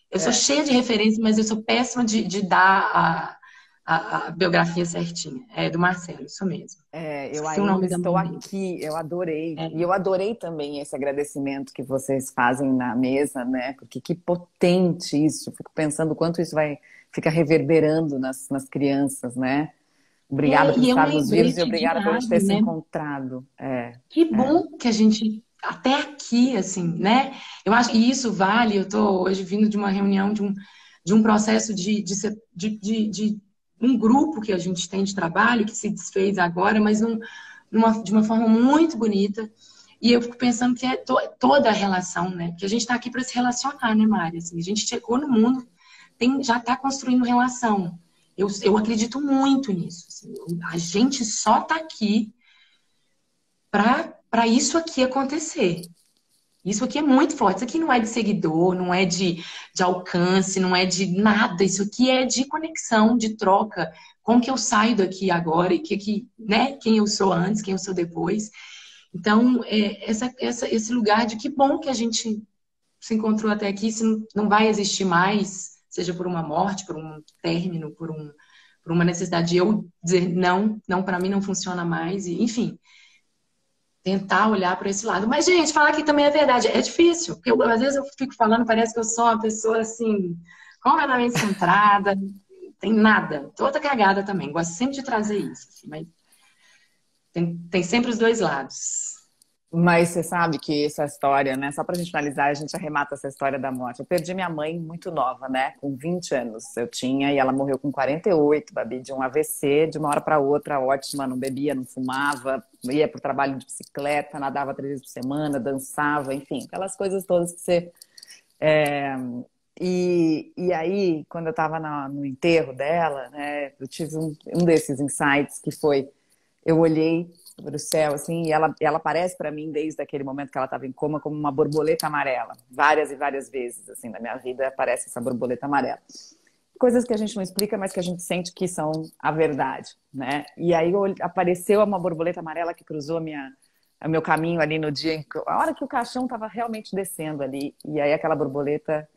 eu sou É, cheia de referências, mas eu sou péssima de dar a biografia certinha. É do Marcelo, isso mesmo. eu Esqueci o ainda nome da estou mãe dele. aqui, eu adorei. É. E eu adorei também esse agradecimento que vocês fazem na mesa, né? Porque que potente isso. Fico pensando o quanto isso vai ficar reverberando nas crianças, né? Obrigada por E é um estarmos vivos e lembrete de obrigada por a gente ter nada, se né? encontrado. Que bom que a gente, até aqui, assim, né? Eu acho que isso vale. Eu tô hoje vindo de uma reunião, de um processo de um grupo que a gente tem de trabalho, que se desfez agora, mas de uma forma muito bonita. E eu fico pensando que é toda a relação, né? Que a gente está aqui para se relacionar, né, Mari? Assim, a gente chegou no mundo, já está construindo relação. Eu acredito muito nisso. Assim, a gente só está aqui para isso aqui acontecer. Isso aqui é muito forte. Isso aqui não é de seguidor, não é de alcance, não é de nada. Isso aqui é de conexão, de troca. Como que eu saio daqui agora e né? Quem eu sou antes, quem eu sou depois. Então, esse lugar de que bom que a gente se encontrou até aqui, se não vai existir mais, seja por uma morte, por um término, por uma necessidade de eu dizer não, não, para mim não funciona mais, e, enfim, tentar olhar para esse lado. Mas, gente, falar que também é verdade, é difícil, porque às vezes eu fico falando, parece que eu sou uma pessoa assim, completamente centrada, tem nada, toda cagada também, gosto sempre de trazer isso, assim, mas tem sempre os dois lados. Mas você sabe que essa história, né? Só pra gente finalizar, a gente arremata essa história da morte. Eu perdi minha mãe muito nova, né? Com 20 anos eu tinha, e ela morreu com 48, Babi, de um AVC, de uma hora para outra, ótima, não bebia, não fumava, ia pro trabalho de bicicleta, nadava 3 vezes por semana, dançava, enfim, aquelas coisas todas que você. é, E aí, quando eu estava no enterro dela, né, eu tive um desses insights que foi, eu olhei para o céu, assim, e ela aparece para mim desde aquele momento que ela estava em coma como uma borboleta amarela. Várias e várias vezes, assim, na minha vida aparece essa borboleta amarela. Coisas que a gente não explica, mas que a gente sente que são a verdade, né? E aí apareceu uma borboleta amarela que cruzou o meu caminho ali no dia, a hora que o caixão estava realmente descendo ali. E aí aquela borboleta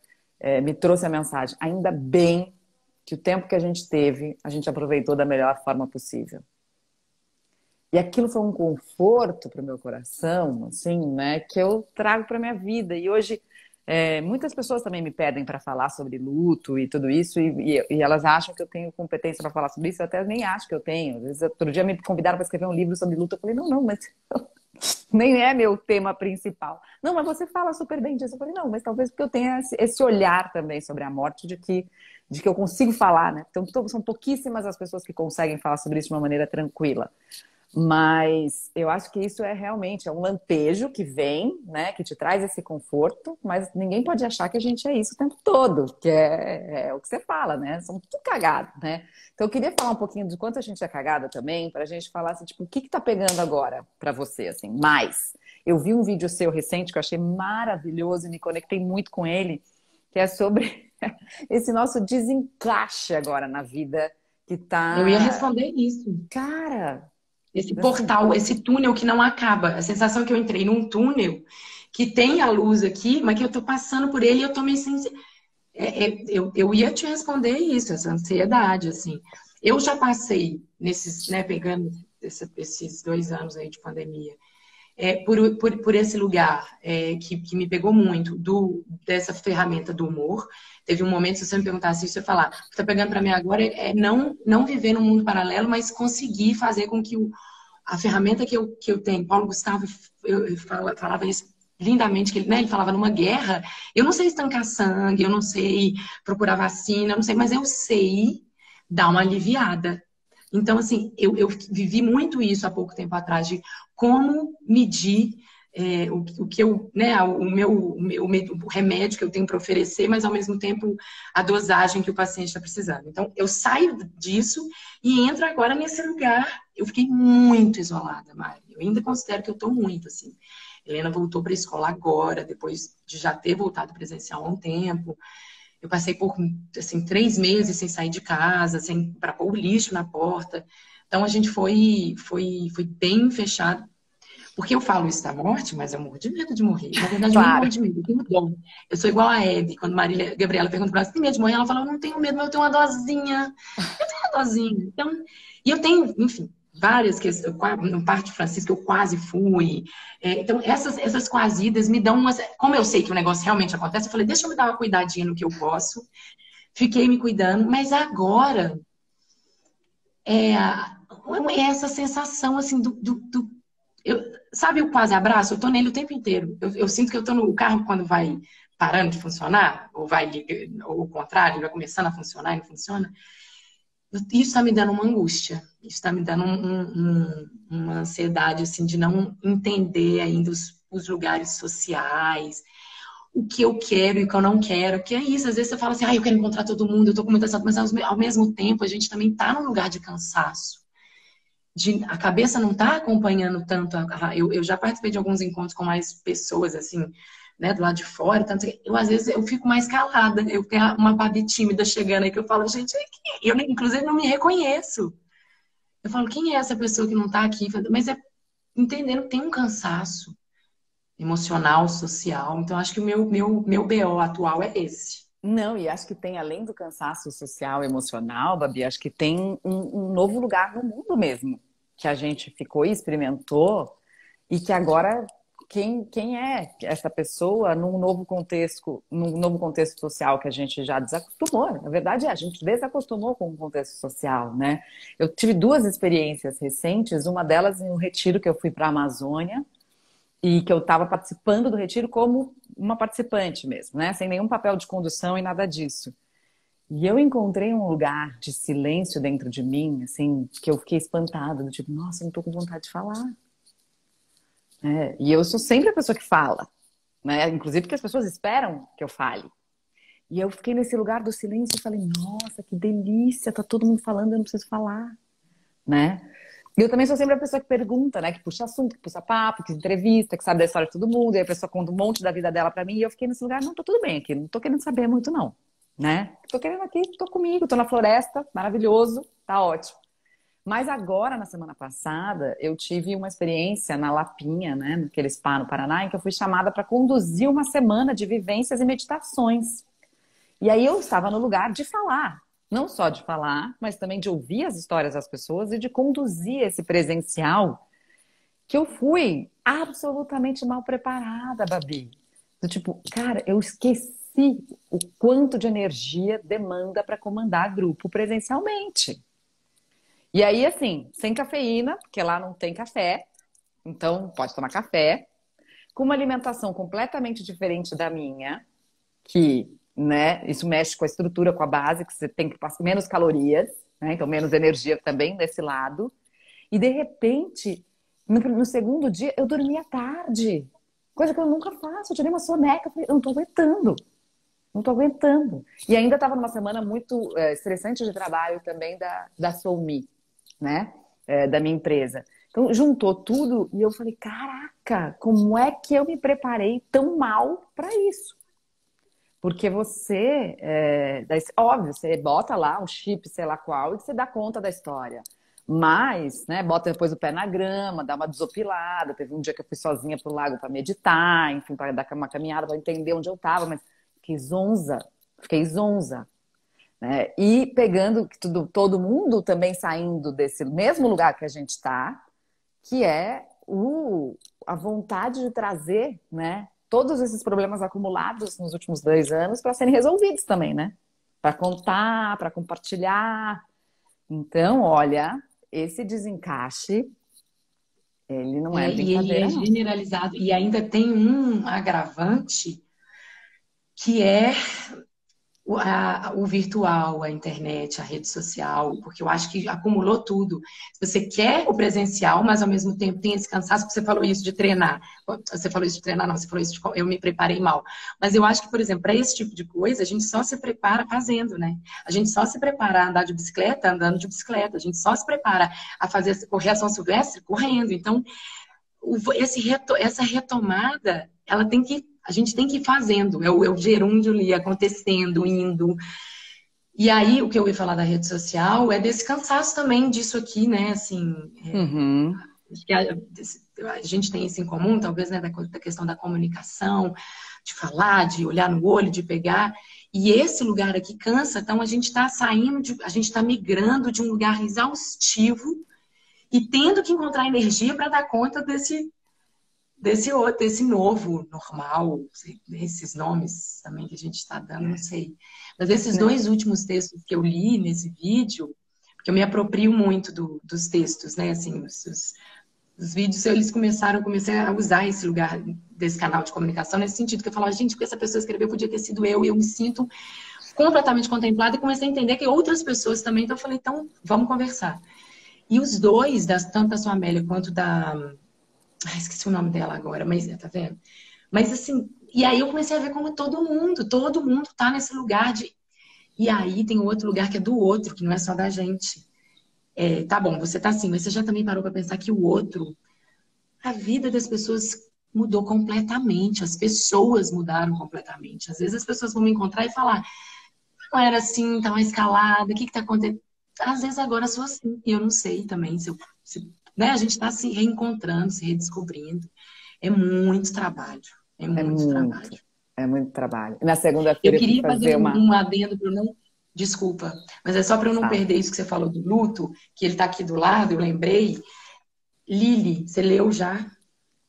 me trouxe a mensagem. Ainda bem que o tempo que a gente teve, a gente aproveitou da melhor forma possível. E aquilo foi um conforto para o meu coração, assim, né, que eu trago para minha vida. E hoje, muitas pessoas também me pedem para falar sobre luto e tudo isso, e elas acham que eu tenho competência para falar sobre isso. Eu até nem acho que eu tenho. Às vezes, outro dia me convidaram para escrever um livro sobre luto. Eu falei, não, mas nem é meu tema principal. Não, mas você fala super bem disso. Eu falei, não, mas talvez porque eu tenha esse olhar também sobre a morte, de que eu consigo falar, né? Então, são pouquíssimas as pessoas que conseguem falar sobre isso de uma maneira tranquila. Mas eu acho que isso realmente um lampejo que vem, né, que te traz esse conforto, mas ninguém pode achar que a gente é isso o tempo todo, que é o que você fala, né? Somos tudo cagados, né? Então eu queria falar um pouquinho de quanto a gente é cagada também, para a gente falar assim, tipo, o que tá pegando agora para você, assim, mais? Eu vi um vídeo seu recente que eu achei maravilhoso e me conectei muito com ele, que é sobre esse nosso desencaixe agora na vida que Eu ia tá, responder isso. cara. Esse Assim, portal, esse túnel que não acaba. A sensação que eu entrei num túnel que tem a luz aqui, mas que eu tô passando por ele e eu tô meio sem. Eu ia te responder isso, essa ansiedade, assim. Eu já passei nesses, né, pegando esses 2 anos aí de pandemia, por esse lugar que me pegou muito dessa ferramenta do humor. Teve um momento, se você me perguntasse isso, eu ia falar, o que está pegando para mim agora é não viver num mundo paralelo, mas conseguir fazer com que a ferramenta que eu tenho, Paulo Gustavo falava isso lindamente, que ele, né, ele falava numa guerra, eu não sei estancar sangue, eu não sei procurar vacina, eu não sei, mas eu sei dar uma aliviada. Então, assim, eu vivi muito isso há pouco tempo atrás, de como medir o que eu, né, o remédio que eu tenho para oferecer, mas ao mesmo tempo a dosagem que o paciente está precisando. Então, eu saio disso e entro agora nesse lugar. Eu fiquei muito isolada, Mari. Eu ainda considero que eu estou muito, assim. Helena voltou para a escola agora, depois de já ter voltado presencial há um tempo. Eu passei por, assim, 3 meses sem sair de casa, sem para pôr o lixo na porta. Então, a gente foi bem fechado. Porque eu falo isso da morte, mas eu morro de medo de morrer. Na verdade, eu não Claro. morro de medo, eu tenho dó. Eu sou igual a Hebe. Quando Marília Gabriela pergunta pra ela, você tem medo de morrer? Ela fala, eu não tenho medo, mas eu tenho uma dosinha. Eu tenho uma dosinha. Então, e eu tenho, enfim, várias questões. No Parque Francisco, eu quase fui. Então, essas quasidas me dão uma... Como eu sei que o negócio realmente acontece, eu falei, deixa eu me dar uma cuidadinha no que eu posso. Fiquei me cuidando, mas agora é, é essa sensação, assim, eu, sabe o quase abraço? Eu tô nele o tempo inteiro. Eu sinto que eu tô no carro quando vai parando de funcionar, ou vai ou o contrário, vai começando a funcionar e não funciona. Isso tá me dando uma angústia. Isso tá me dando uma ansiedade, assim, de não entender ainda os lugares sociais, o que eu quero e o que eu não quero. Que é isso, às vezes você fala assim, eu quero encontrar todo mundo, eu tô com muita saudade, mas ao mesmo tempo a gente também tá num lugar de cansaço. A cabeça não está acompanhando tanto. Eu já participei de alguns encontros com mais pessoas, assim, né, do lado de fora. Tanto que às vezes, eu fico mais calada. Eu tenho uma Babi tímida chegando aí que eu falo, gente, eu inclusive não me reconheço. Eu falo, quem é essa pessoa que não está aqui? Mas entendendo que tem um cansaço emocional, social. Então, acho que o meu BO atual é esse. Não, e acho que tem, além do cansaço social, emocional, Babi, acho que tem um novo lugar no mundo mesmo, que a gente ficou e experimentou, e que agora, quem é essa pessoa num novo contexto social que a gente já desacostumou? Na verdade, a gente desacostumou com o contexto social, né? Eu tive duas experiências recentes, uma delas em um retiro que eu fui para a Amazônia, e que eu estava participando do retiro como uma participante mesmo, né? Sem nenhum papel de condução e nada disso. E eu encontrei um lugar de silêncio dentro de mim, assim, que eu fiquei espantada, do tipo, nossa, eu não tô com vontade de falar. E eu sou sempre a pessoa que fala, né? Inclusive porque as pessoas esperam que eu fale. E eu fiquei nesse lugar do silêncio e falei, nossa, que delícia, tá todo mundo falando, eu não preciso falar, né? E eu também sou sempre a pessoa que pergunta, né? Que puxa assunto, que puxa papo, que entrevista, que sabe da história de todo mundo. E aí a pessoa conta um monte da vida dela pra mim. E eu fiquei nesse lugar, não, tô tudo bem aqui. Não tô querendo saber muito, não. Né? Tô querendo aqui, tô comigo, tô na floresta, maravilhoso, tá ótimo. Mas agora, na semana passada, eu tive uma experiência na Lapinha, né? Naquele spa no Paraná, em que eu fui chamada para conduzir uma semana de vivências e meditações. E aí eu estava no lugar de falar. Não só de falar, mas também de ouvir as histórias das pessoas e de conduzir esse presencial que eu fui absolutamente mal preparada, Babi. Do tipo, cara, eu esqueci o quanto de energia demanda para comandar grupo presencialmente. E aí, assim, sem cafeína, porque lá não tem café, então pode tomar café, com uma alimentação completamente diferente da minha, que, né, isso mexe com a estrutura, com a base, que você tem que passar menos calorias, né, então menos energia também desse lado. E de repente, no segundo dia, eu dormia tarde, coisa que eu nunca faço. Eu tirei uma soneca, eu falei, eu não tô aguentando, não tô aguentando. E ainda estava numa semana muito estressante de trabalho também da Soulme, né, da minha empresa. Então, juntou tudo e eu falei, caraca, como é que eu me preparei tão mal para isso? Porque você, óbvio, você bota lá um chip, sei lá qual, e você dá conta da história. Mas, né, bota depois o pé na grama, dá uma desopilada. Teve um dia que eu fui sozinha pro lago para meditar, enfim, para dar uma caminhada, para entender onde eu estava, mas fiquei zonza, né? E pegando todo mundo também saindo desse mesmo lugar que a gente está, que é a vontade de trazer, né, todos esses problemas acumulados nos últimos 2 anos para serem resolvidos também, né? Para contar, para compartilhar. Então, olha, esse desencaixe, ele não é E ele brincadeira, é não. generalizado. E ainda tem um agravante que é o virtual, a internet, a rede social, porque eu acho que acumulou tudo. Você quer o presencial, mas ao mesmo tempo tem esse cansaço, porque você falou isso de treinar. Você falou isso de treinar, não, você falou isso de eu me preparei mal. Mas eu acho que, por exemplo, para esse tipo de coisa, a gente só se prepara fazendo, né? A gente só se prepara a andar de bicicleta, andando de bicicleta. A gente só se prepara a correr a São Silvestre, correndo. Então, essa retomada, a gente tem que ir fazendo, é o gerúndio ali acontecendo, indo. E aí, o que eu ia falar da rede social é desse cansaço também disso aqui, né? Assim, Uhum. Acho que a gente tem isso em comum, talvez, né, da questão da comunicação, de falar, de olhar no olho, de pegar. E esse lugar aqui cansa, então a gente está a gente está migrando de um lugar exaustivo e tendo que encontrar energia para dar conta desse novo normal, esses nomes também que a gente está dando, não sei. Mas esses dois últimos textos que eu li nesse vídeo, porque eu me aproprio muito dos textos, né? Assim, os vídeos, comecei a usar esse lugar desse canal de comunicação nesse sentido, que eu falava, gente, porque essa pessoa escreveu podia ter sido eu, e eu me sinto completamente contemplada e comecei a entender que outras pessoas também, então eu falei, então, vamos conversar. E os dois, tanto da sua Amélia quanto da... Ai, esqueci o nome dela agora, mas tá vendo? Mas assim, e aí eu comecei a ver como todo mundo tá nesse lugar de... E aí tem outro lugar que é do outro, que não é só da gente. Tá bom, você tá assim, mas você já também parou pra pensar que o outro, a vida das pessoas mudou completamente, as pessoas mudaram completamente. Às vezes as pessoas vão me encontrar e falar, não era assim, tá uma escalada, o que que tá acontecendo? Às vezes agora sou assim, e eu não sei também né? A gente está se reencontrando, se redescobrindo. É muito trabalho. É É muito trabalho. muito, é muito trabalho. Na Eu segunda-feira eu fui queria fazer fazer uma... um adendo para não. Desculpa, mas é só para eu não Fala. perder isso que você falou do luto, que ele está aqui do lado, eu lembrei. Lili, você leu já?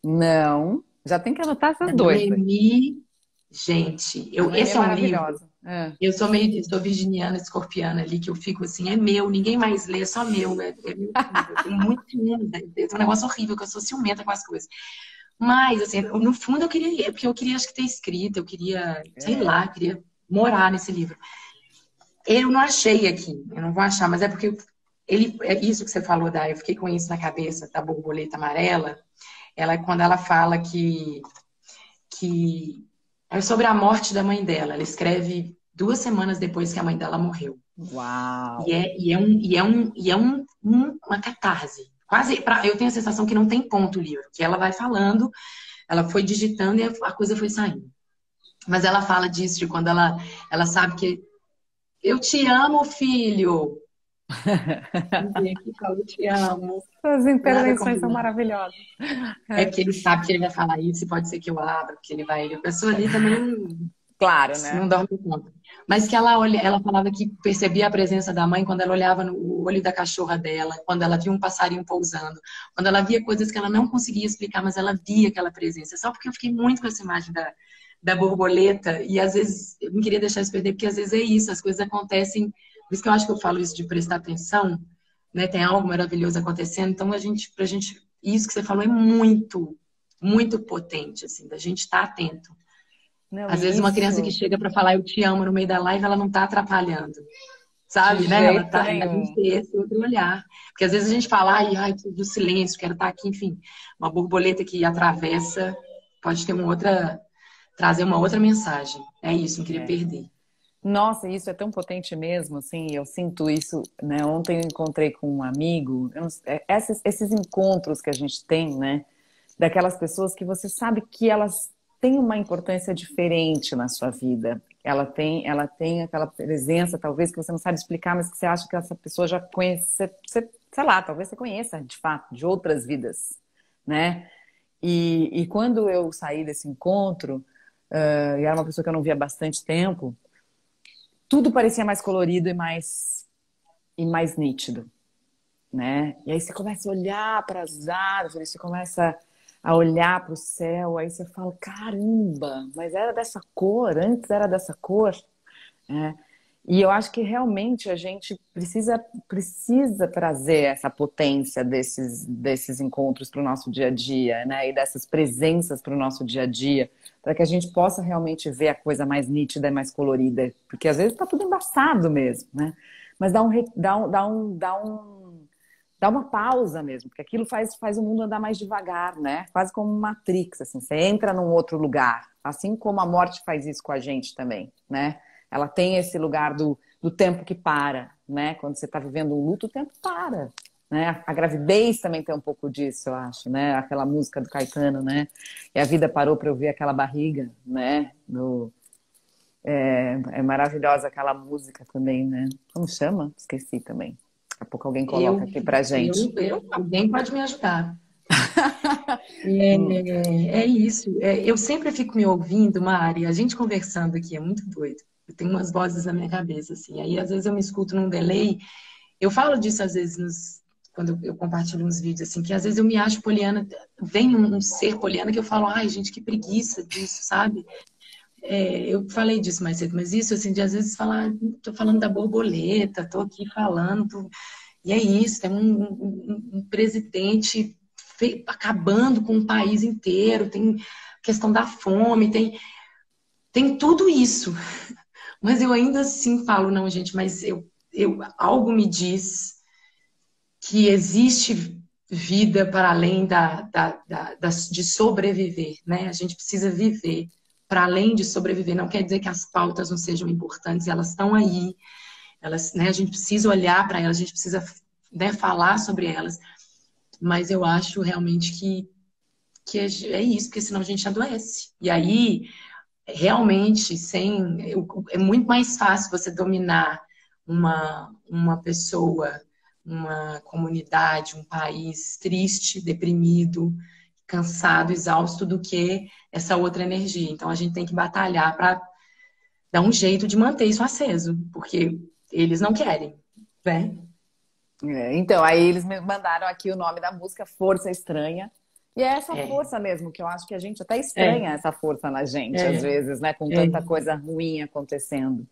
Não, já tem que anotar Da essas duas. Noemi. Gente, A Noemi é esse é um livro. maravilhosa. É. Eu sou virginiana, escorpiana ali, que eu fico assim, é meu, ninguém mais lê, é só meu, é meu filho. Eu tenho muito ciúme, né? Tem um negócio horrível, que eu sou ciumenta com as coisas. Mas, assim, no fundo eu queria, porque eu queria, acho que ter escrito, eu queria, sei lá, queria morar nesse livro. Eu não achei aqui, eu não vou achar, mas é porque é isso que você falou, eu fiquei com isso na cabeça, da borboleta amarela, quando ela fala que é sobre a morte da mãe dela. Ela escreve 2 semanas depois que a mãe dela morreu. Uau! Uma catarse. Quase, eu tenho a sensação que não tem ponto o livro, que ela vai falando, ela foi digitando e a coisa foi saindo. Mas ela fala disso, de quando ela sabe que eu te amo, filho. Aqui fala, eu te amo. As Nada intervenções são combinado. maravilhosas. É porque ele sabe que ele vai falar isso e pode ser que eu abra, porque ele vai. A pessoa ali também Claro, não né? dorme conta. Mas que ela falava que percebia a presença da mãe quando ela olhava no olho da cachorra dela, quando ela via um passarinho pousando, quando ela via coisas que ela não conseguia explicar, mas ela via aquela presença. Só porque eu fiquei muito com essa imagem da borboleta e às vezes eu não queria deixar isso perder, porque às vezes é isso, as coisas acontecem. Por isso que eu acho que eu falo isso de prestar atenção, né? Tem algo maravilhoso acontecendo. Então pra gente, isso que você falou é muito, muito potente, assim, da gente estar atento. Não, Às vezes uma criança que isso chega para falar eu te amo no meio da live, ela não tá atrapalhando. de Sabe, né? jeito A gente nenhum. tem esse outro olhar. Porque às vezes a gente fala, ai, do silêncio, quero estar aqui, enfim. Uma borboleta que atravessa pode ter trazer uma outra mensagem. É isso, não queria É. perder. Nossa, isso é tão potente mesmo, assim, eu sinto isso, né? Ontem eu encontrei com um amigo, esses encontros que a gente tem, né? Daquelas pessoas que você sabe que elas têm uma importância diferente na sua vida. Ela tem aquela presença, talvez, que você não sabe explicar, mas que você acha que essa pessoa já conhece, sei lá, talvez você conheça, de fato, de outras vidas, né? E quando eu saí desse encontro, e era uma pessoa que eu não via há bastante tempo, tudo parecia mais colorido e mais nítido, né? E aí você começa a olhar para as árvores, você começa a olhar para o céu, aí você fala, caramba, mas era dessa cor, antes era dessa cor, né? E eu acho que realmente a gente precisa trazer essa potência desses encontros para o nosso dia a dia, né? E dessas presenças para o nosso dia a dia, para que a gente possa realmente ver a coisa mais nítida e mais colorida, porque às vezes está tudo embaçado mesmo, né? Mas dá uma pausa mesmo, porque aquilo faz o mundo andar mais devagar, né? Quase como uma Matrix, assim, você entra num outro lugar, assim como a morte faz isso com a gente também, né? Ela tem esse lugar do tempo que para, né? Quando você está vivendo um luto, o tempo para, né? A gravidez também tem um pouco disso, eu acho, né? Aquela música do Caetano, né? E a vida parou para eu ver aquela barriga, né? É maravilhosa aquela música também, né? Como chama? Esqueci também. Daqui a pouco alguém coloca aqui pra gente. Alguém pode me ajudar. É isso. Eu sempre fico me ouvindo, Mari, a gente conversando aqui, é muito doido. Eu tenho umas vozes na minha cabeça, assim. Aí, às vezes, eu me escuto num delay. Eu falo disso, às vezes, quando eu compartilho uns vídeos, assim, que às vezes eu me acho poliana, vem um ser poliana que eu falo, ai, gente, que preguiça disso, sabe? Eu falei disso mais cedo, mas isso, assim, de às vezes falar, tô falando da borboleta, tô aqui falando, e é isso, tem um presidente acabando com o país inteiro, tem questão da fome, tem tudo isso. Mas eu ainda assim falo, não, gente, mas algo me diz que existe vida para além de sobreviver, né? A gente precisa viver para além de sobreviver. Não quer dizer que as pautas não sejam importantes, elas estão aí, elas, né, a gente precisa olhar para elas, a gente precisa, né, falar sobre elas, mas eu acho realmente que é isso, porque senão a gente adoece. E aí, realmente, é muito mais fácil você dominar uma pessoa, uma comunidade, um país triste, deprimido, cansado, exausto, do que essa outra energia. Então, a gente tem que batalhar para dar um jeito de manter isso aceso, porque eles não querem, né? Então, aí eles me mandaram aqui o nome da música, Força Estranha. E é essa É, força mesmo, que eu acho que a gente até é, estranha essa força na gente, às é, vezes, né? Com tanta é. coisa ruim acontecendo.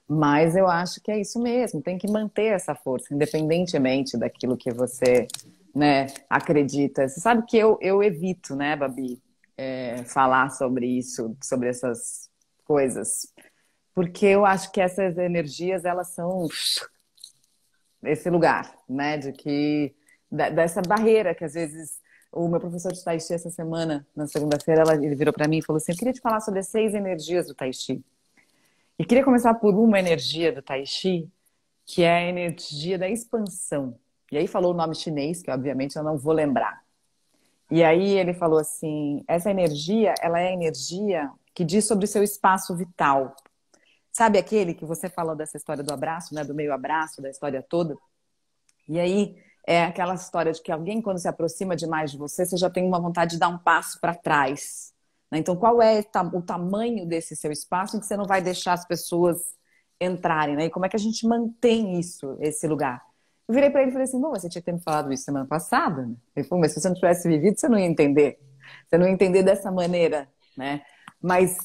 Mas eu acho que é isso mesmo, tem que manter essa força, independentemente daquilo que você, né, acredita. Você sabe que eu evito, né, Babi, falar sobre isso, sobre essas coisas, porque eu acho que essas energias, elas são esse lugar, né, de que dessa barreira que às vezes o meu professor de Tai Chi essa semana, na segunda-feira, ele virou para mim e falou assim: eu queria te falar sobre as 6 energias do Tai Chi. E queria começar por uma energia do Tai Chi, que é a energia da expansão. E aí falou o nome chinês, que obviamente eu não vou lembrar. E aí ele falou assim, essa energia, ela é a energia que diz sobre o seu espaço vital. Sabe aquele que você falou dessa história do abraço, né, do meio abraço, da história toda? E aí é aquela história de que alguém, quando se aproxima demais de você, você já tem uma vontade de dar um passo para trás. Né? Então, qual é o tamanho desse seu espaço em que você não vai deixar as pessoas entrarem? Né? E como é que a gente mantém isso, esse lugar? Eu virei para ele e falei assim: bom, você tinha que ter me falado isso semana passada. Né? Ele falou: mas se você não tivesse vivido, você não ia entender. Você não ia entender dessa maneira, né? Mas,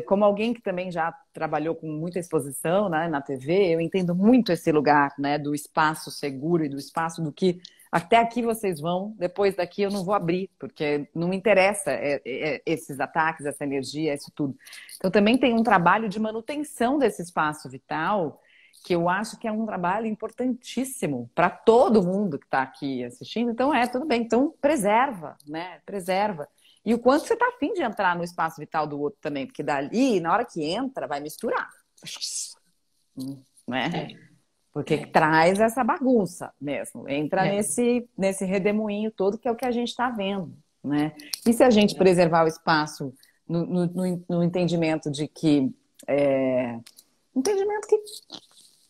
como alguém que também já trabalhou com muita exposição, né, na TV, eu entendo muito esse lugar, né, do espaço seguro e do espaço do que até aqui vocês vão, depois daqui eu não vou abrir, porque não me interessa esses ataques, essa energia, isso tudo. Então, também tem um trabalho de manutenção desse espaço vital, que eu acho que é um trabalho importantíssimo para todo mundo que está aqui assistindo. Então, tudo bem. Então, preserva, né? Preserva. E o quanto você está afim de entrar no espaço vital do outro também, porque dali, na hora que entra, vai misturar. Né? É, Porque é, traz essa bagunça mesmo. Entra é, nesse redemoinho todo que é o que a gente está vendo. Né? E se a gente é. preservar o espaço no entendimento de que. Entendimento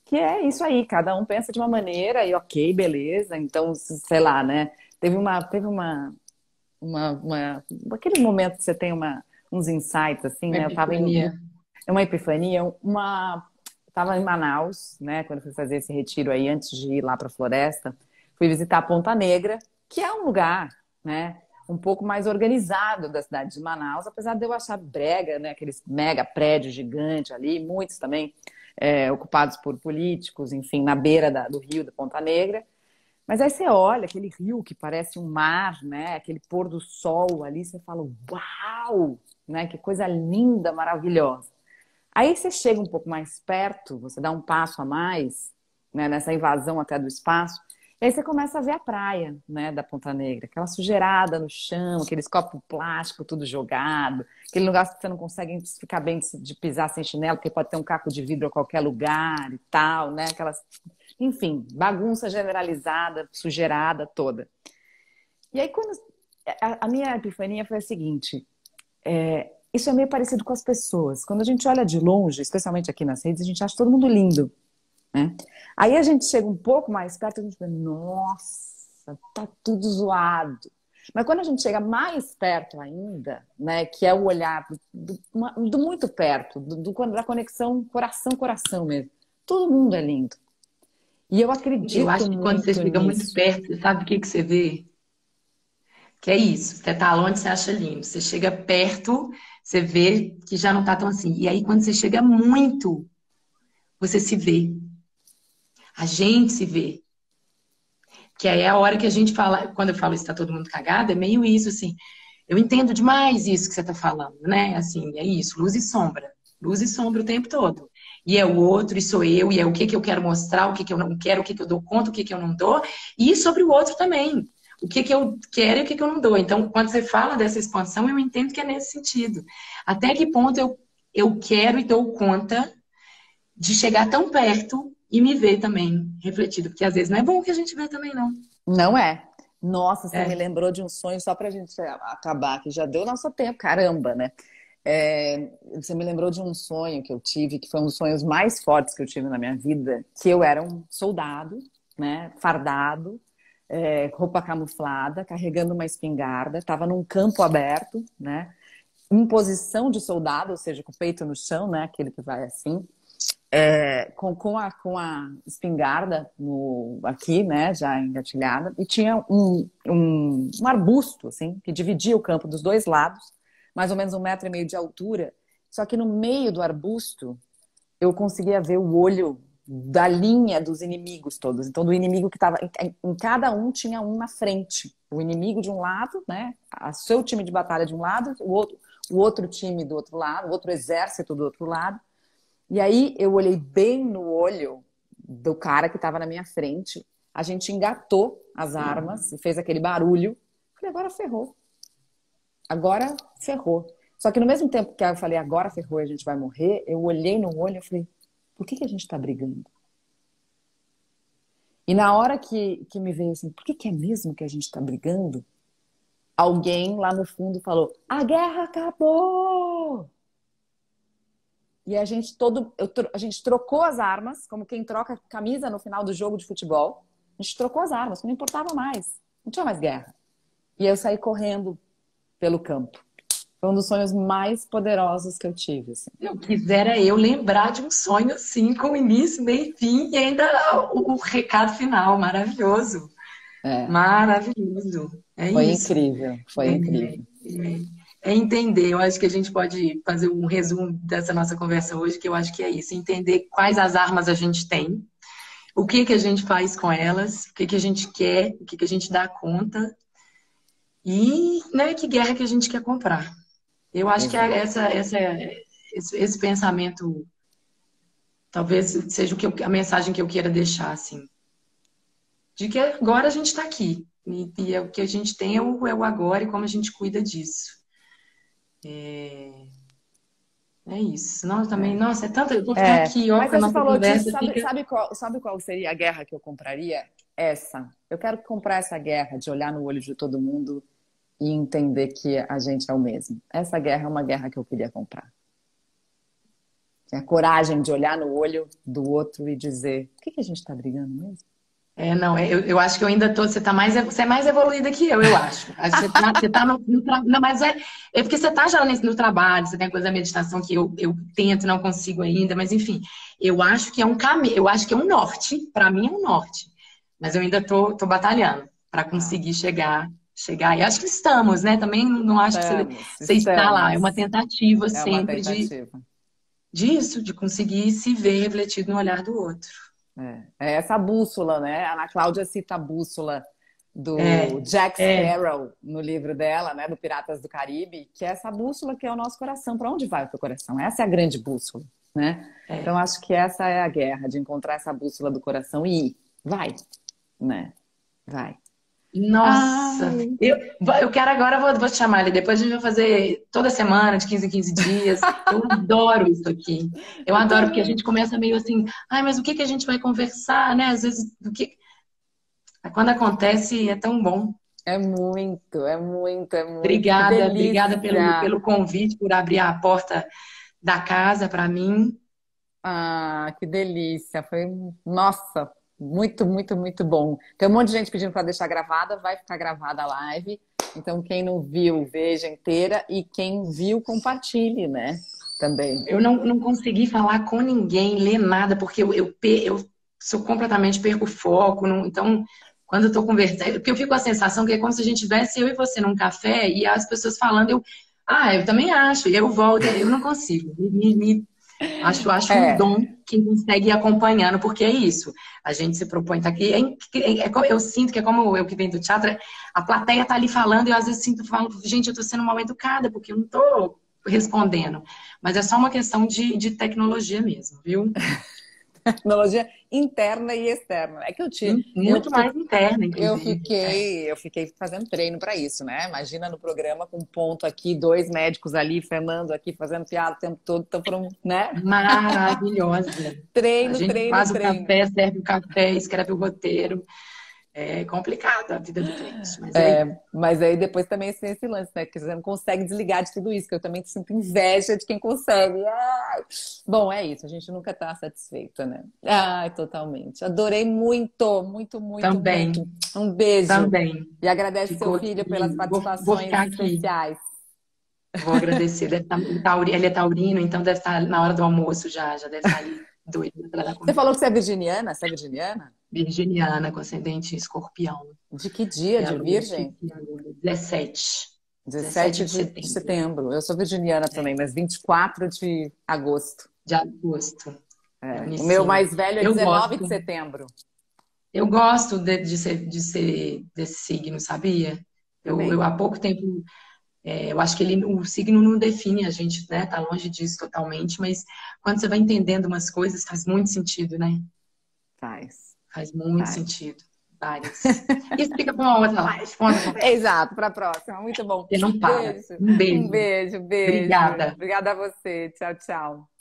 que é isso aí, cada um pensa de uma maneira e ok, beleza. Então, sei lá, né? Aquele momento que você tem uns insights, assim, Uma né? Eu estava epifania. é uma epifania, estava em Manaus, né? Quando eu fui fazer esse retiro aí, antes de ir lá para a floresta, fui visitar Ponta Negra, que é um lugar, né? Um pouco mais organizado da cidade de Manaus, apesar de eu achar brega, né? Aqueles mega prédios gigantes ali, muitos também ocupados por políticos, enfim, na beira do rio da Ponta Negra. Mas aí você olha aquele rio que parece um mar, né? Aquele pôr do sol ali, você fala, uau, né? Que coisa linda, maravilhosa. Aí você chega um pouco mais perto, você dá um passo a mais, né? Nessa invasão até do espaço, e aí você começa a ver a praia, né? Da Ponta Negra, aquela sujeirada no chão, aqueles copos plásticos tudo jogado, aquele lugar que você não consegue ficar bem de pisar sem chinelo, porque pode ter um caco de vidro a qualquer lugar e tal, né? Aquelas enfim, bagunça generalizada, sujeirada toda. E aí, quando a minha epifania foi a seguinte: isso é meio parecido com as pessoas. Quando a gente olha de longe, especialmente aqui nas redes, a gente acha todo mundo lindo, né? Aí a gente chega um pouco mais perto e a gente fala, nossa, tá tudo zoado. Mas quando a gente chega mais perto ainda, né, que é o olhar do muito perto, da conexão coração-coração mesmo, todo mundo é lindo. E eu Eu acredito acho que quando você muito chega muito nisso. perto, você sabe o que que você vê? Que é isso. Você tá longe, você acha lindo. Você chega perto, você vê que já não tá tão assim. E aí, quando você chega muito, você se vê. A gente se vê. Que aí é a hora que a gente fala, quando eu falo isso, tá todo mundo cagado, é meio isso, assim. Eu entendo demais isso que você tá falando, né? Assim, é isso, luz e sombra. Luz e sombra o tempo todo. E é o outro, e sou eu, e é o que que eu quero mostrar, o que que eu não quero, o que que eu dou conta, o que que eu não dou. E sobre o outro também. O que que eu quero e o que que eu não dou. Então, quando você fala dessa expansão, eu entendo que é nesse sentido. Até que ponto eu quero e dou conta de chegar tão perto e me ver também refletido. Porque às vezes não é bom que a gente vê também, não. Não é? Nossa, você me É. lembrou de um sonho, só pra gente acabar, que já deu nosso tempo, caramba, né? Você me lembrou de um sonho que eu tive, que foi um dos sonhos mais fortes que eu tive na minha vida, que eu era um soldado, né, fardado, roupa camuflada, carregando uma espingarda, estava num campo aberto, né, em posição de soldado, ou seja, com o peito no chão, né, aquele que vai assim, com a espingarda aqui, né, já engatilhada, e tinha um arbusto, assim, que dividia o campo dos dois lados, mais ou menos 1,5 metros de altura, só que no meio do arbusto eu conseguia ver o olho da linha dos inimigos todos. Então, do inimigo que estava. Em cada um tinha um na frente. O inimigo de um lado, né? O seu time de batalha de um lado, o outro time do outro lado, o outro exército do outro lado. E aí eu olhei bem no olho do cara que estava na minha frente. A gente engatou as armas e fez aquele barulho. Falei, agora ferrou. Agora ferrou. Só que no mesmo tempo que eu falei, agora ferrou e a gente vai morrer, eu olhei no olho e falei, por que a gente está brigando? E na hora que me veio assim, por que é mesmo que a gente está brigando? Alguém lá no fundo falou, a guerra acabou! E a gente trocou as armas, como quem troca camisa no final do jogo de futebol. A gente trocou as armas, não importava mais. Não tinha mais guerra. E eu saí correndo pelo campo. Foi um dos sonhos mais poderosos que eu tive, assim. Eu quisera eu lembrar de um sonho assim, com início, meio e fim, e ainda o recado final. Maravilhoso. É, Maravilhoso. É foi isso. incrível, foi incrível. É entender. Eu acho que a gente pode fazer um resumo dessa nossa conversa hoje, que eu acho que é isso. Entender quais as armas a gente tem, o que que a gente faz com elas, o que que a gente quer, o que que a gente dá conta e, né, que guerra que a gente quer comprar. Eu acho que Exato. esse pensamento talvez seja a mensagem que eu queira deixar, assim, de que agora a gente está aqui. E o que a gente tem é o agora e como a gente cuida disso. É isso. Nossa, também, nossa, é tanto. Eu vou ficar aqui, ó, Mas com a você nossa falou disso, conversa, sabe, fica. sabe qual seria a guerra que eu compraria? Essa. Eu quero comprar essa guerra de olhar no olho de todo mundo e entender que a gente é o mesmo. Essa guerra é uma guerra que eu queria comprar. É a coragem de olhar no olho do outro e dizer: por que a gente está brigando mesmo? Não, eu acho que eu ainda tô. Você é mais evoluída que eu acho. Acho que você tá não, mas é porque você tá já no trabalho, você tem a coisa da meditação que eu tento, não consigo ainda, mas enfim, eu acho que é um caminho, eu acho que é um norte, para mim é um norte. Mas eu ainda tô batalhando para Ah, conseguir chegar. E acho que estamos, né? Também não acho que estamos, você está lá. É uma estamos. tentativa É uma sempre tentativa. disso, de conseguir se ver refletido no olhar do outro. É essa bússola, né? A Ana Cláudia cita a bússola do É, Jack é. Sparrow no livro dela, né, do Piratas do Caribe, que é essa bússola que é o nosso coração. Para onde vai o teu coração? Essa é a grande bússola, né? Então É. acho que essa é a guerra de encontrar essa bússola do coração e ir. Vai, né? Vai. Nossa, Ai, eu quero agora, vou te chamar ele. Depois a gente vai fazer toda semana, de 15 em 15 dias. Eu adoro isso aqui. Eu eu adoro, porque a também. gente começa meio assim, ai, mas o que que a gente vai conversar, né? Às vezes, quando acontece, é tão bom. É muito, é muito, é muito. Que Obrigada delícia! pelo convite, por abrir a porta da casa para mim. Ah, que delícia! Foi, nossa, muito, muito, muito bom. Tem um monte de gente pedindo para deixar gravada, vai ficar gravada a live. Então, quem não viu, veja inteira. E quem viu, compartilhe, né? Também. Eu não consegui falar com ninguém, ler nada, porque eu sou completamente perco o foco. Então, quando eu tô conversando, porque eu fico com a sensação que é como se a gente tivesse eu e você num café e as pessoas falando, eu também acho, e eu volto, eu não consigo. Acho um É, dom quem consegue ir acompanhando, porque é isso. A gente se propõe estar aqui. Eu sinto que é como eu que venho do teatro, a plateia tá ali falando, e eu às vezes falo, gente, eu tô sendo mal educada, porque eu não tô respondendo. Mas é só uma questão de tecnologia mesmo, viu? tecnologia interna e externa. É que Muito mais interna, inclusive. eu fiquei fazendo treino para isso, né? Imagina no programa com um ponto aqui, dois médicos ali, Fernando aqui, fazendo piada o tempo todo. Então foram, né? Maravilhosa. A Treino, gente treino, faz o treino. café, serve o café, escreve o roteiro. É complicado a vida do crente, mas é isso. Mas aí depois também tem esse lance, né? Que você não consegue desligar de tudo isso, que eu também sinto inveja de quem consegue. Ai. Bom, é isso, a gente nunca tá satisfeita, né? Ai, totalmente. Adorei muito, muito, muito, muito. Também, Um beijo. também. E agradece seu Ficou filho pelas aqui. Vou participações ficar aqui. especiais. Vou agradecer. Ele é taurino, então deve estar na hora do almoço já deve estar ali doido para dar Você comida. falou que você é virginiana? Você é virginiana? Virginiana, com ascendente escorpião. De que dia E a de lua Virgem? esqueci agora. 17. 17 17 de de setembro. setembro. Eu sou virginiana também, mas 24 de agosto. De agosto. É É. O meu unicinho. mais velho é Eu 19 de gosto. setembro. Eu gosto de ser desse signo, sabia? Eu Também. há pouco tempo, eu acho que o signo não define a gente, né? Tá longe disso totalmente, mas quando você vai entendendo umas coisas, faz muito sentido, né? Faz. Faz muito Faz. sentido. Várias. Isso fica para uma outra live, pra uma outra conversa. Exato, para a próxima. Muito bom. Você não para. Beijo. Um Um beijo. beijo, beijo. Obrigada. Obrigada a você. Tchau, tchau.